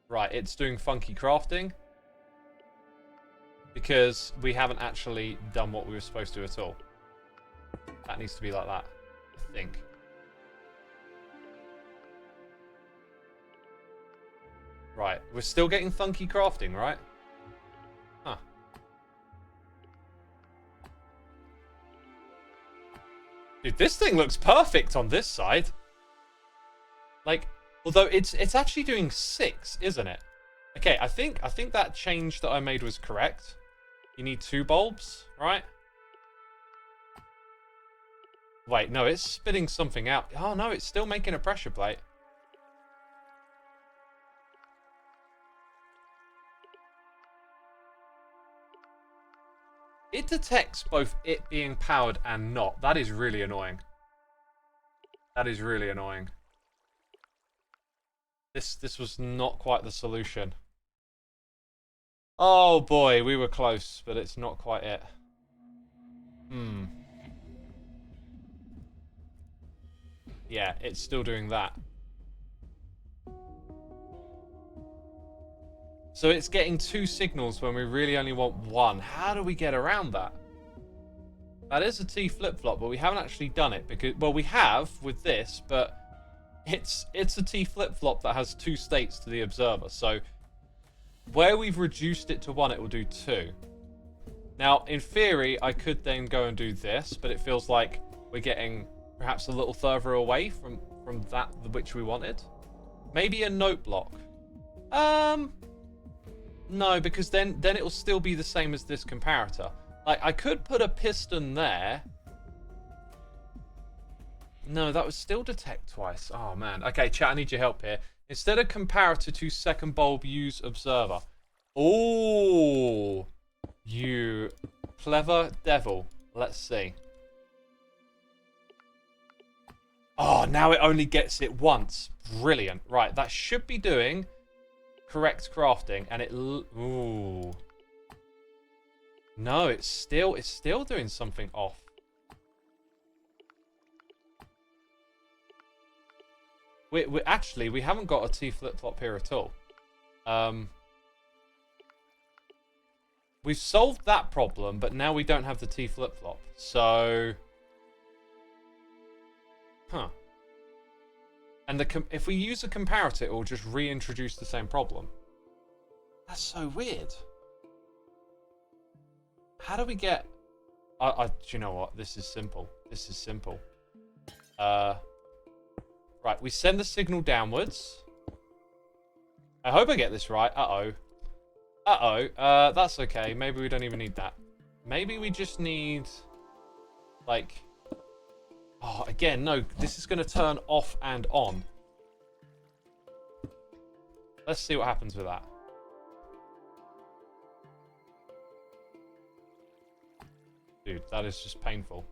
Right, it's doing funky crafting. Because we haven't actually done what we were supposed to at all. That needs to be like that, I think. Right, we're still getting funky crafting, right? Huh. Dude, this thing looks perfect on this side. Like, although it's actually doing 6, isn't it? Okay, I think that change that I made was correct. You need 2 bulbs, right? Wait, no, it's spitting something out. Oh, no, it's still making a pressure plate. It detects both it being powered and not. That is really annoying. That is really annoying. This was not quite the solution. Oh boy, we were close, but it's not quite it. Yeah, it's still doing that. So it's getting 2 signals when we really only want 1. How do we get around that? That is a T flip-flop, but we haven't actually done it because, well, we have with this, but it's a T flip-flop that has 2 states to the observer. So where we've reduced it to 1, it will do 2. Now, in theory, I could then go and do this, but it feels like we're getting perhaps a little further away from that which we wanted. Maybe a note block. No, because then it will still be the same as this comparator. Like, I could put a piston there. No, that would still detect twice. Oh, man. Okay, chat, I need your help here. Instead of comparator to second bulb, use observer. Oh, you clever devil. Let's see. Oh, now it only gets it once. Brilliant. Right, that should be doing correct crafting, and it... Ooh. No, it's still doing something off. Actually, we haven't got a T flip-flop here at all. We've solved that problem, but now we don't have the T flip-flop. So... Huh. And if we use a comparator, it will just reintroduce the same problem. That's so weird. How do we get... do you know what? This is simple. This is simple. Right, we send the signal downwards. I hope I get this right. Uh-oh. Uh-oh. That's okay. Maybe we don't even need that. Maybe we just need... Like... Oh, again, no. This is going to turn off and on. Let's see what happens with that. Dude, that is just painful.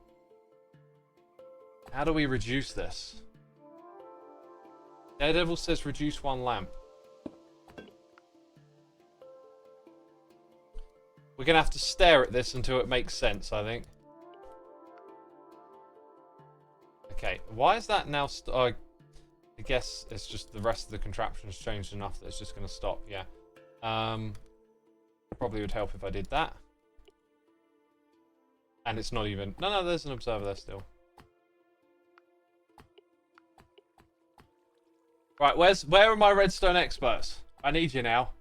How do we reduce this? Daredevil says reduce 1 lamp. We're going to have to stare at this until it makes sense, I think. Okay, why is that now... I guess it's just the rest of the contraption has changed enough that it's just going to stop, yeah. Probably would help if I did that. And it's not even... No, there's an observer there still. Right, where are my redstone experts? I need you now.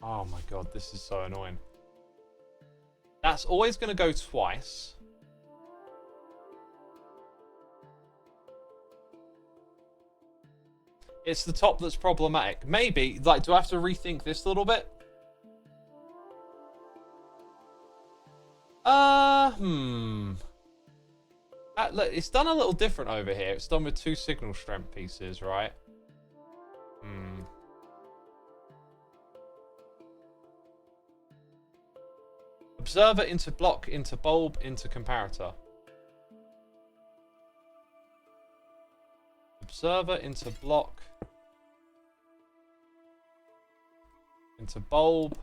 Oh my god, this is so annoying. That's always going to go twice. It's the top that's problematic. Maybe, like, do I have to rethink this a little bit? Look, it's done a little different over here. It's done with 2 signal strength pieces, right? Observer into block, into bulb, into comparator. Observer into block, into bulb,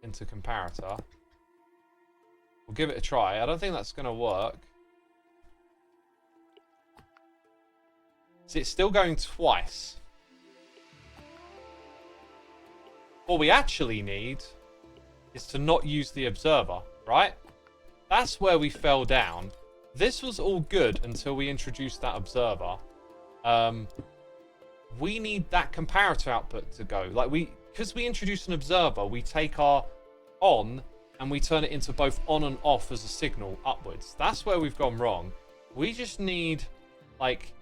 into comparator. We'll give it a try. I don't think that's going to work. See, it's still going twice. What we actually need is to not use the observer, right? That's where we fell down. This was all good until we introduced that observer. We need that comparator output to go. Like, because we introduced an observer, we take our on and we turn it into both on and off as a signal upwards. That's where we've gone wrong. We just need, like,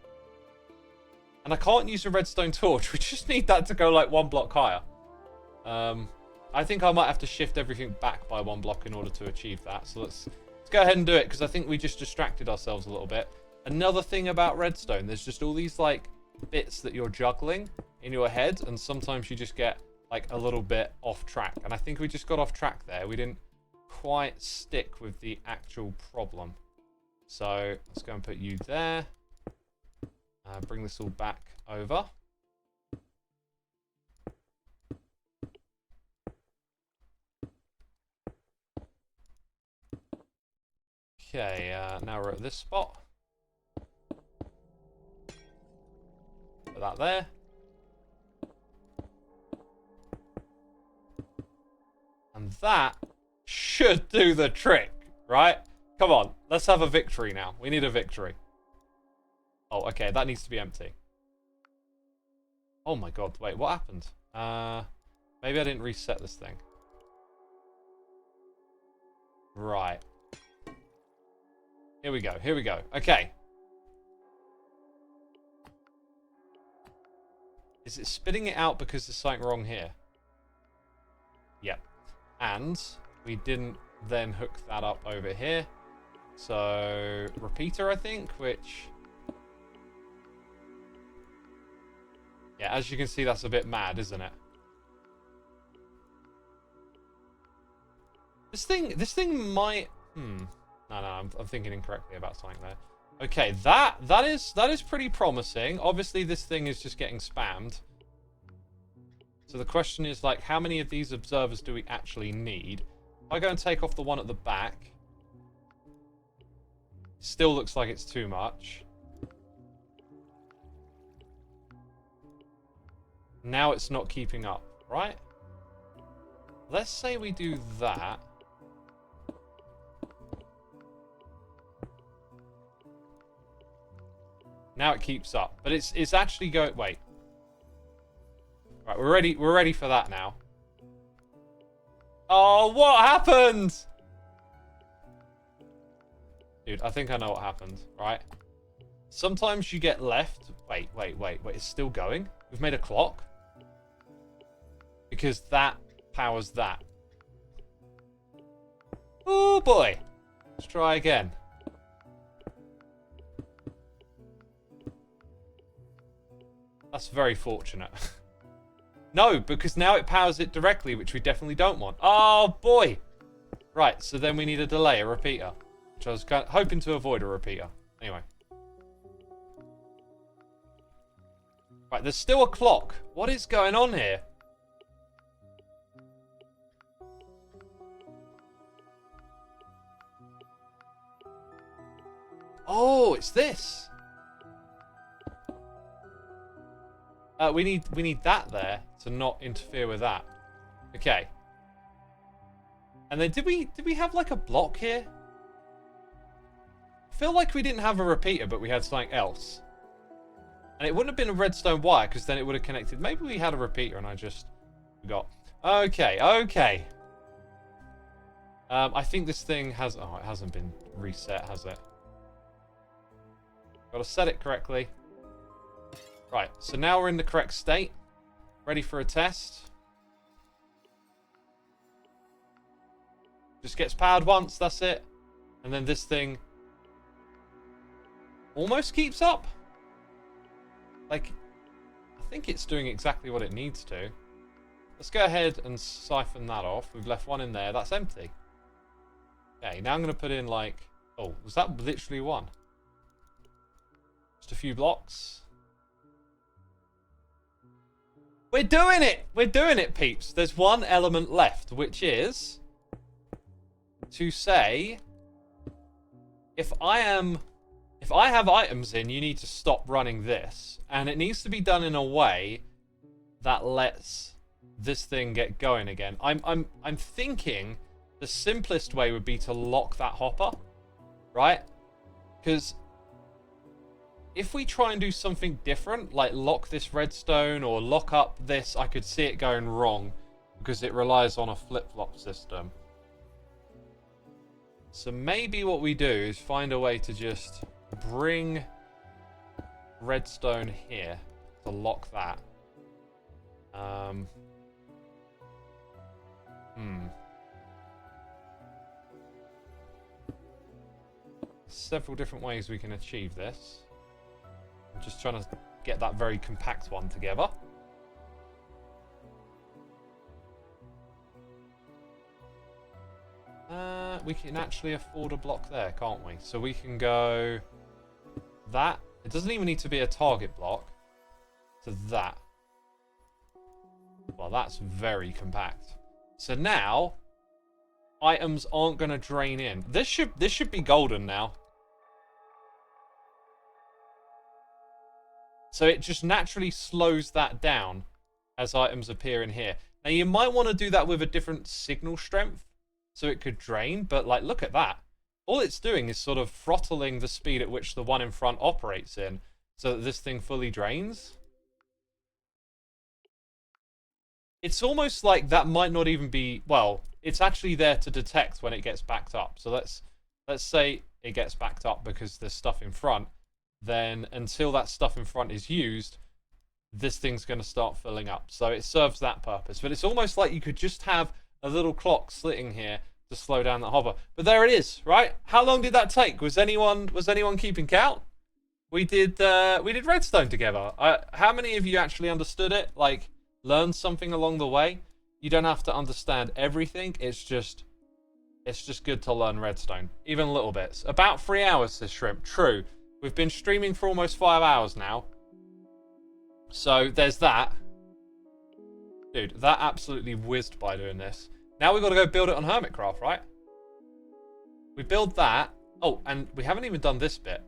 And I can't use a redstone torch. We just need that to go like 1 block higher. I think I might have to shift everything back by 1 block in order to achieve that. So let's go ahead and do it, because I think we just distracted ourselves a little bit. Another thing about redstone, there's just all these like bits that you're juggling in your head, and sometimes you just get like a little bit off track. And I think we just got off track there. We didn't quite stick with the actual problem. So let's go and put you there. Bring this all back over. Okay, now we're at this spot. Put that there. And that should do the trick, right? Come on, let's have a victory now. We need a victory. Oh, okay, that needs to be empty. Oh my god, wait, what happened? Maybe I didn't reset this thing. Right. Here we go, here we go. Okay. Is it spitting it out because there's something wrong here? Yep. And we didn't then hook that up over here. So, repeater, I think, which... Yeah, as you can see, that's a bit mad, isn't it? This thing might... No, I'm thinking incorrectly about something there. Okay, that is pretty promising. Obviously, this thing is just getting spammed. So the question is, like, how many of these observers do we actually need? If I go and take off the one at the back, still looks like it's too much. Now it's not keeping up, right? Let's say we do that. Now it keeps up, but it's actually going. Wait, right, we're ready. We're ready for that now. Oh, what happened, dude? I think I know what happened. Right. Sometimes you get left. Wait. It's still going. We've made a clock because that powers that. Oh boy. Let's try again. That's very fortunate. No, because now it powers it directly, which we definitely don't want. Oh, boy. Right, so then we need a delay, a repeater. Which I was kind of hoping to avoid a repeater. Anyway. Right, there's still a clock. What is going on here? Oh, it's this. We need that there to not interfere with that. Okay. And then did we have like a block here? I feel like we didn't have a repeater, but we had something else. And it wouldn't have been a redstone wire, because then it would have connected. Maybe we had a repeater and I just forgot. Okay. I think this thing has... Oh, it hasn't been reset, has it? Got to set it correctly. Right, so now we're in the correct state. Ready for a test. Just gets powered once, that's it. And then this thing almost keeps up. Like, I think it's doing exactly what it needs to. Let's go ahead and siphon that off. We've left one in there. That's empty. Okay, now I'm going to put in like... Oh, was that literally one? Just a few blocks. We're doing it! We're doing it, peeps. There's one element left, which is to say, if I have items in, you need to stop running this. And it needs to be done in a way that lets this thing get going again. I'm thinking the simplest way would be to lock that hopper, right? Because if we try and do something different, like lock this redstone or lock up this, I could see it going wrong because it relies on a flip-flop system. So maybe what we do is find a way to just bring redstone here. to lock that. Several different ways we can achieve this. I'm just trying to get that very compact one together. We can actually afford a block there, can't we? So we can go that. It doesn't even need to be a target block. To that. Well, that's very compact. So now items aren't going to drain in. This should be golden now. So it just naturally slows that down as items appear in here. Now you might want to do that with a different signal strength so it could drain, but like look at that. All it's doing is sort of throttling the speed at which the one in front operates in so that this thing fully drains. It's almost like that might not even be, well, it's actually there to detect when it gets backed up. So let's say it gets backed up because there's stuff in front. Then until that stuff in front is used, this thing's going to start filling up. So it serves that purpose. But it's almost like you could just have a little clock sitting here to slow down that hopper. But there it is, right? How long did that take? Was anyone keeping count? We did Redstone together. How many of you actually understood it? Like, learned something along the way? You don't have to understand everything. It's just good to learn Redstone, even little bits. About 3 hours, says Shrimp. True. We've been streaming for almost 5 hours now. So there's that. Dude, that absolutely whizzed by doing this. Now we've got to go build it on Hermitcraft, right? We build that. Oh, and we haven't even done this bit.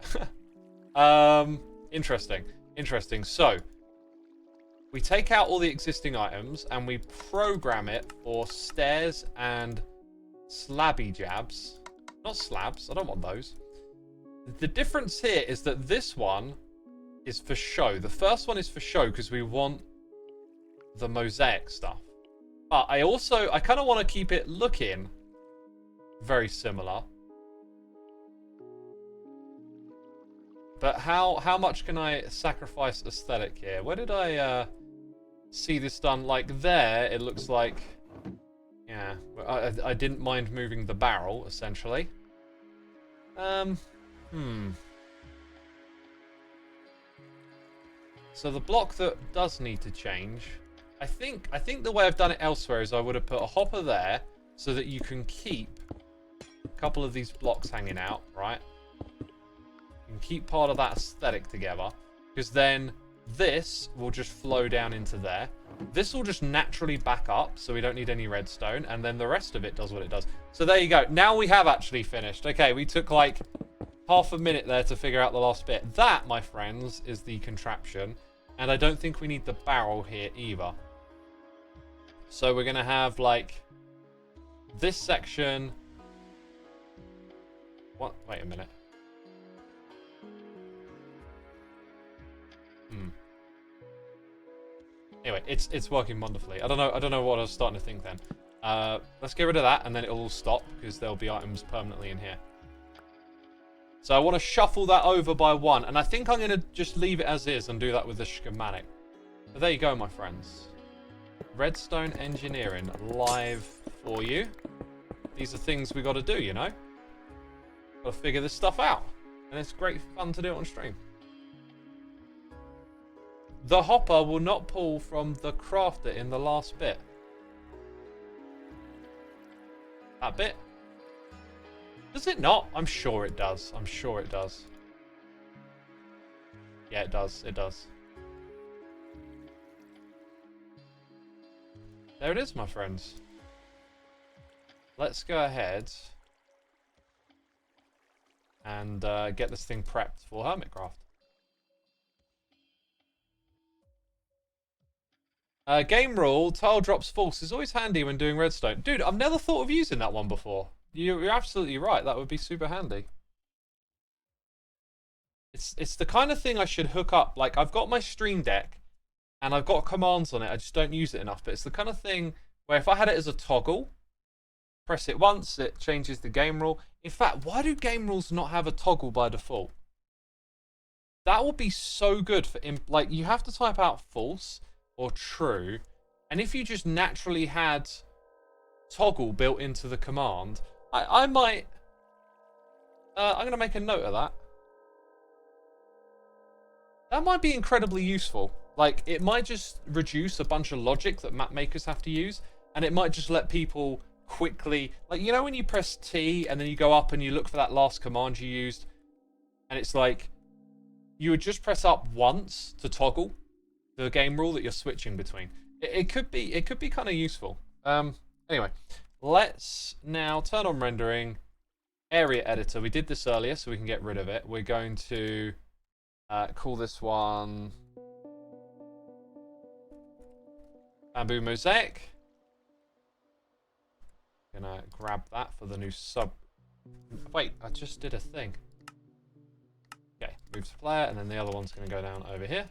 Interesting. Interesting. So, we take out all the existing items and we program it for stairs and slabby jabs. Not slabs. I don't want those. The difference here is that this one is for show. The first one is for show because we want the mosaic stuff. But I kind of want to keep it looking very similar. But how much can I sacrifice aesthetic here? Where did I see this done? Like there, it looks like... Yeah, I didn't mind moving the barrel, essentially. So the block that does need to change... I think the way I've done it elsewhere is I would have put a hopper there so that you can keep a couple of these blocks hanging out, right? You can keep part of that aesthetic together, because then this will just flow down into there. This will just naturally back up, so we don't need any redstone, and then the rest of it does what it does. So there you go. Now we have actually finished. Okay, we took like half a minute there to figure out the last bit. That, my friends, is the contraption, and I don't think we need the barrel here either. So we're going to have, like, this section... What? Wait a minute. Anyway, it's working wonderfully. I don't know what I was starting to think then. Let's get rid of that, and then it'll all stop, because there'll be items permanently in here. So I want to shuffle that over by one, and I think I'm going to just leave it as is and do that with the schematic. But there you go, my friends. Redstone engineering live for you. These are things we got to do, you know? Got to figure this stuff out. And it's great fun to do it on stream. The hopper will not pull from the crafter in the last bit. That bit? Does it not? I'm sure it does. I'm sure it does. Yeah, it does. It does. There it is, my friends. Let's go ahead and get this thing prepped for Hermitcraft. Game rule, tile drops false is always handy when doing redstone. Dude, I've never thought of using that one before. You're absolutely right. That would be super handy. It's the kind of thing I should hook up. Like, I've got my Stream Deck, and I've got commands on it. I just don't use it enough. But it's the kind of thing where if I had it as a toggle, press it once, it changes the game rule. In fact, why do game rules not have a toggle by default? That would be so good for like you have to type out false or true, and if you just naturally had toggle built into the command, I might. I'm gonna make a note of that. That might be incredibly useful. Like it might just reduce a bunch of logic that map makers have to use, and it might just let people quickly, like you know when you press T and then you go up and you look for that last command you used, and it's like you would just press up once to toggle the game rule that you're switching between. It could be kind of useful. Anyway, let's now turn on rendering area editor. We did this earlier, so we can get rid of it. We're going to call this one Bamboo Mosaic. Gonna grab that for the new sub. Wait, I just did a thing. Okay, move to player, and then the other one's going to go down over here.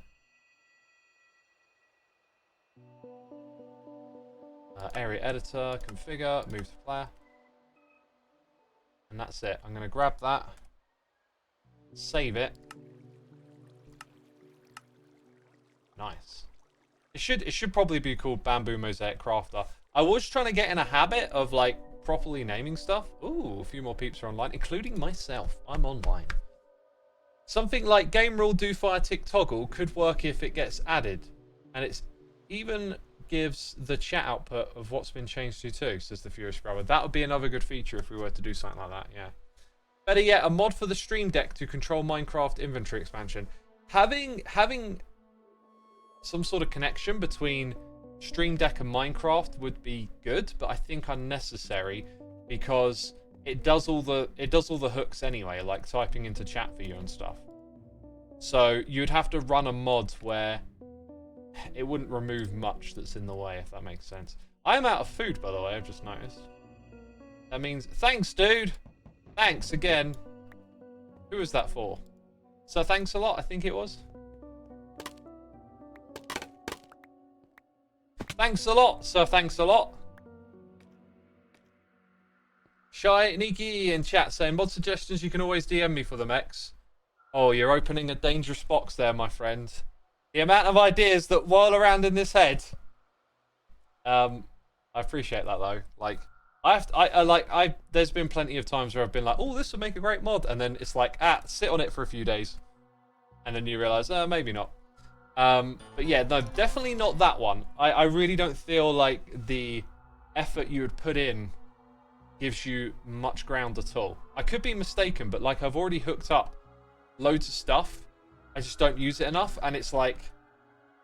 Area editor, configure, move to player. And that's it. I'm going to grab that, save it. Nice. It should probably be called Bamboo Mosaic Crafter. I was trying to get in a habit of like properly naming stuff. Ooh, a few more peeps are online, including myself. I'm online. Something like game rule do fire tick toggle could work if it gets added, and it's even gives the chat output of what's been changed to too, says the Furious Grabber. That would be another good feature if we were to do something like that, yeah. Better yet, a mod for the Stream Deck to control Minecraft inventory expansion. Having some sort of connection between Stream Deck and Minecraft would be good, but I think unnecessary because it does all the hooks anyway, like typing into chat for you and stuff. So you'd have to run a mod where it wouldn't remove much that's in the way, if that makes sense. I am out of food, by the way, I've just noticed. That means thanks, dude. Thanks again. Who was that for? So thanks a lot, I think it was. Thanks a lot, sir. Thanks a lot. Shy Niki in chat saying mod suggestions you can always DM me for them, X. Oh, you're opening a dangerous box there, my friend. The amount of ideas that whirl around in this head. I appreciate that though. Like there's been plenty of times where I've been like, oh, this would make a great mod, and then it's like, sit on it for a few days, and then you realize, maybe not. But yeah, no, definitely not that one. I really don't feel like the effort you would put in gives you much ground at all. I could be mistaken, but like I've already hooked up loads of stuff. I just don't use it enough, and it's like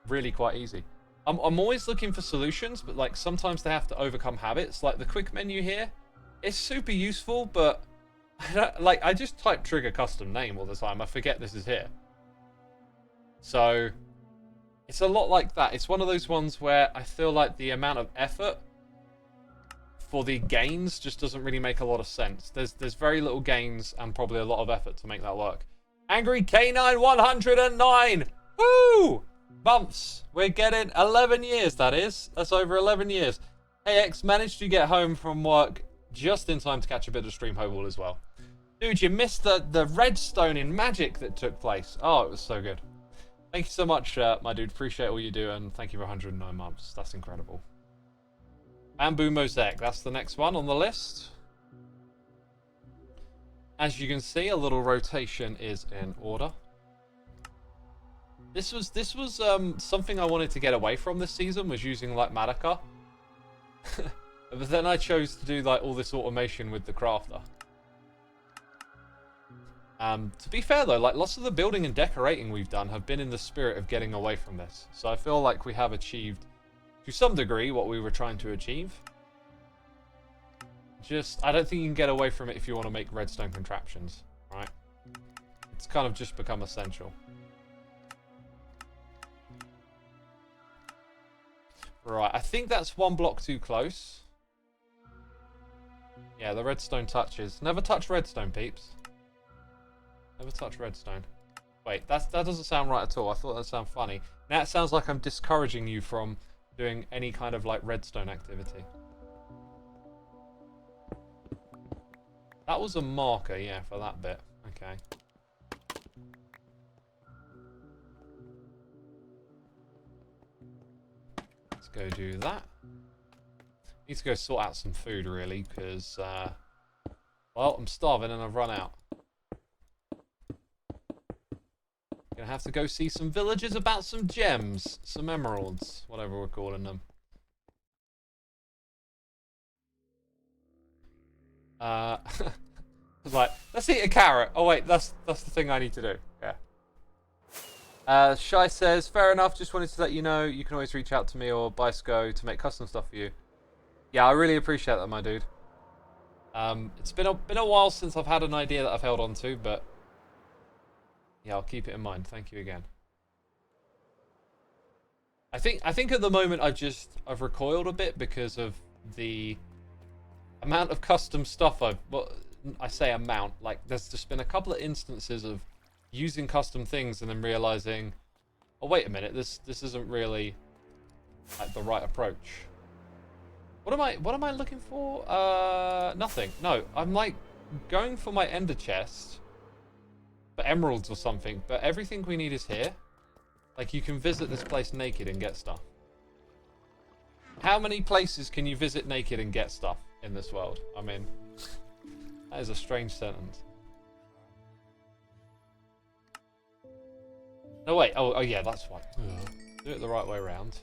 really quite easy. I'm always looking for solutions, but like sometimes they have to overcome habits. Like the quick menu here, it's super useful, but I just type trigger custom name all the time. I forget this is here. So it's a lot like that. It's one of those ones where I feel like the amount of effort for the gains just doesn't really make a lot of sense. There's very little gains and probably a lot of effort to make that work. Angry K9 109! Woo! Months. We're getting 11 years, that is. That's over 11 years. Hey X, managed to get home from work just in time to catch a bit of stream hobble as well. Dude, you missed the redstone in Magic that took place. Oh, it was so good. Thank you so much, my dude. Appreciate all you do, and thank you for 109 months. That's incredible. Bamboo Mosaic, that's the next one on the list. As you can see, a little rotation is in order. This was something I wanted to get away from this season, was using like Madoka. But then I chose to do like all this automation with the crafter. To be fair though, like lots of the building and decorating we've done have been in the spirit of getting away from this. So I feel like we have achieved, to some degree, what we were trying to achieve. Just, I don't think you can get away from it if you want to make redstone contraptions, right? It's kind of just become essential. Right, I think that's one block too close. Yeah, the redstone touches. Never touch redstone, peeps. Never touch redstone. Wait, that doesn't sound right at all. I thought that sounded funny. Now it sounds like I'm discouraging you from doing any kind of like redstone activity. That was a marker, yeah, for that bit. Okay. go do that. Need to go sort out some food, really, because, well, I'm starving and I've run out. Gonna have to go see some villagers about some gems, some emeralds, whatever we're calling them. Like, let's eat a carrot. Oh wait, that's the thing I need to do. Yeah. Shy says, fair enough. Just wanted to let you know you can always reach out to me or Bisco to make custom stuff for you. Yeah, I really appreciate that, my dude. It's been a while since I've had an idea that I've held on to, but yeah, I'll keep it in mind. Thank you again. I think at the moment I've recoiled a bit because of the amount of custom stuff I say amount, like there's just been a couple of instances of using custom things and then realizing, oh wait a minute, this isn't really like the right approach. What am I looking for? Nothing. No, I'm like going for my ender chest for emeralds or something, but everything we need is here. Like, you can visit this place naked and get stuff. How many places can you visit naked and get stuff in this world? I mean, that is a strange sentence. No, wait. Oh yeah, that's fine. Do it the right way around.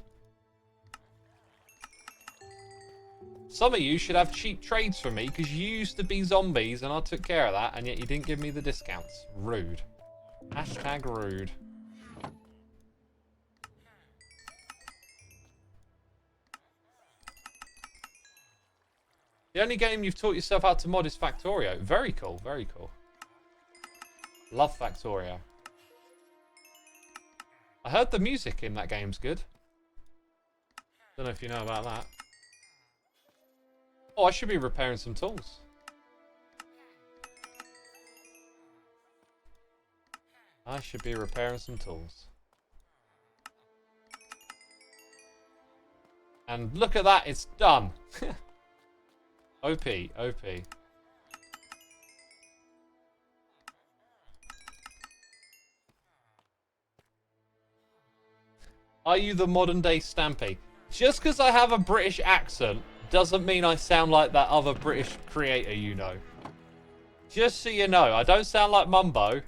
Some of you should have cheap trades for me because you used to be zombies and I took care of that, and yet you didn't give me the discounts. Rude. Hashtag rude. The only game you've taught yourself how to mod is Factorio. Very cool, very cool. Love Factorio. I heard the music in that game's good. Don't know if you know about that. Oh, I should be repairing some tools. I should be repairing some tools. And look at that, it's done. OP, OP. Are you the modern day Stampy? Just because I have a British accent doesn't mean I sound like that other British creator you know. Just so you know, I don't sound like Mumbo.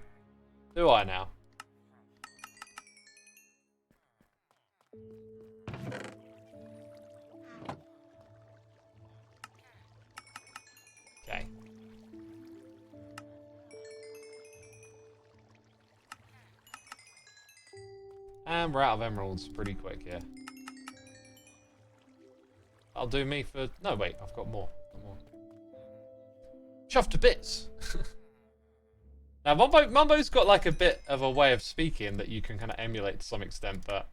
Do I now? Okay. And we're out of emeralds pretty quick here. That'll do me for... No, wait, I've got more. Chuffed to bits. Now, Mumbo's got like a bit of a way of speaking that you can kind of emulate to some extent, but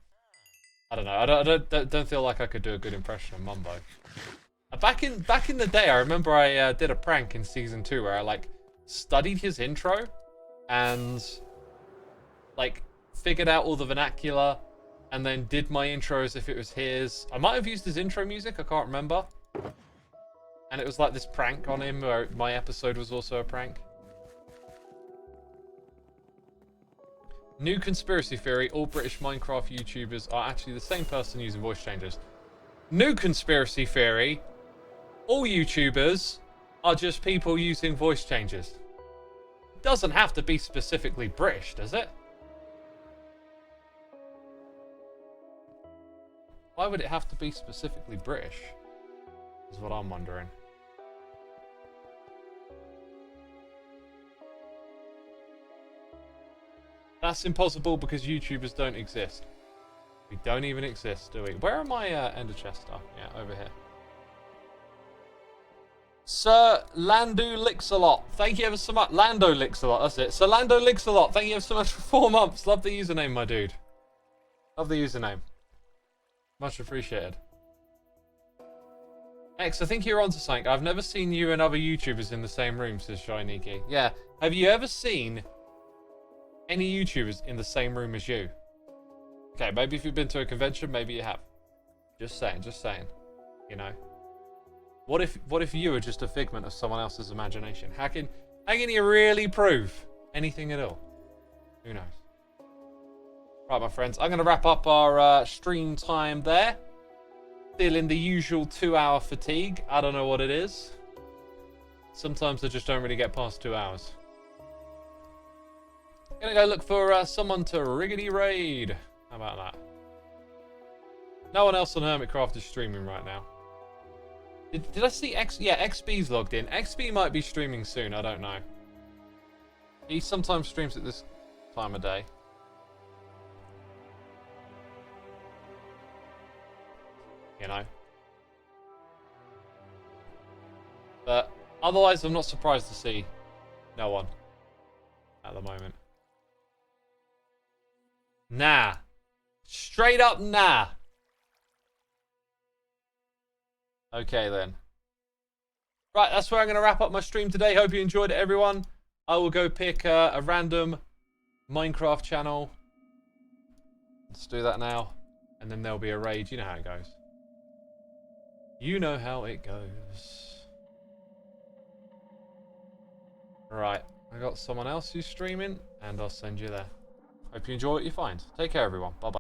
I don't know. I don't feel like I could do a good impression of Mumbo. Back in the day, I remember I did a prank in season 2 where I like studied his intro and like figured out all the vernacular and then did my intro as if it was his. I might have used his intro music, I can't remember. And it was like this prank on him where my episode was also a prank. New conspiracy theory, all British Minecraft YouTubers are actually the same person using voice changers. New conspiracy theory, all YouTubers are just people using voice changers. It doesn't have to be specifically British, does it? Why would it have to be specifically British? Is what I'm wondering. That's impossible because YouTubers don't exist. We don't even exist, do we? Where are my ender chest stuff? Yeah, over here. Sir Lando Licks-a-lot. Thank you ever so much. Lando Licks-a-lot, that's it. Sir Lando Licks-a-lot. Thank you ever so much for 4 months. Love the username, my dude. Love the username. Much appreciated. X, I think you're onto something. I've never seen you and other YouTubers in the same room, says Shiniki. Yeah. Have you ever seen any YouTubers in the same room as you? Okay, maybe if you've been to a convention, maybe you have. Just saying, you know. What if you were just a figment of someone else's imagination? How can you really prove anything at all? Who knows? Right, my friends, I'm going to wrap up our stream time there. feeling the usual 2-hour fatigue. I don't know what it is. Sometimes I just don't really get past 2 hours. Gonna go look for someone to riggedy raid. How about that? No one else on Hermitcraft is streaming right now. Did I see X? Yeah, XB's logged in. XB might be streaming soon. I don't know. He sometimes streams at this time of day. You know. But otherwise, I'm not surprised to see no one at the moment. Nah. Straight up nah. Okay then. Right, that's where I'm going to wrap up my stream today. Hope you enjoyed it, everyone. I will go pick a random Minecraft channel. Let's do that now. And then there'll be a raid. You know how it goes. You know how it goes. Right, I got someone else who's streaming, and I'll send you there. Hope you enjoy what you find. Take care, everyone. Bye-bye.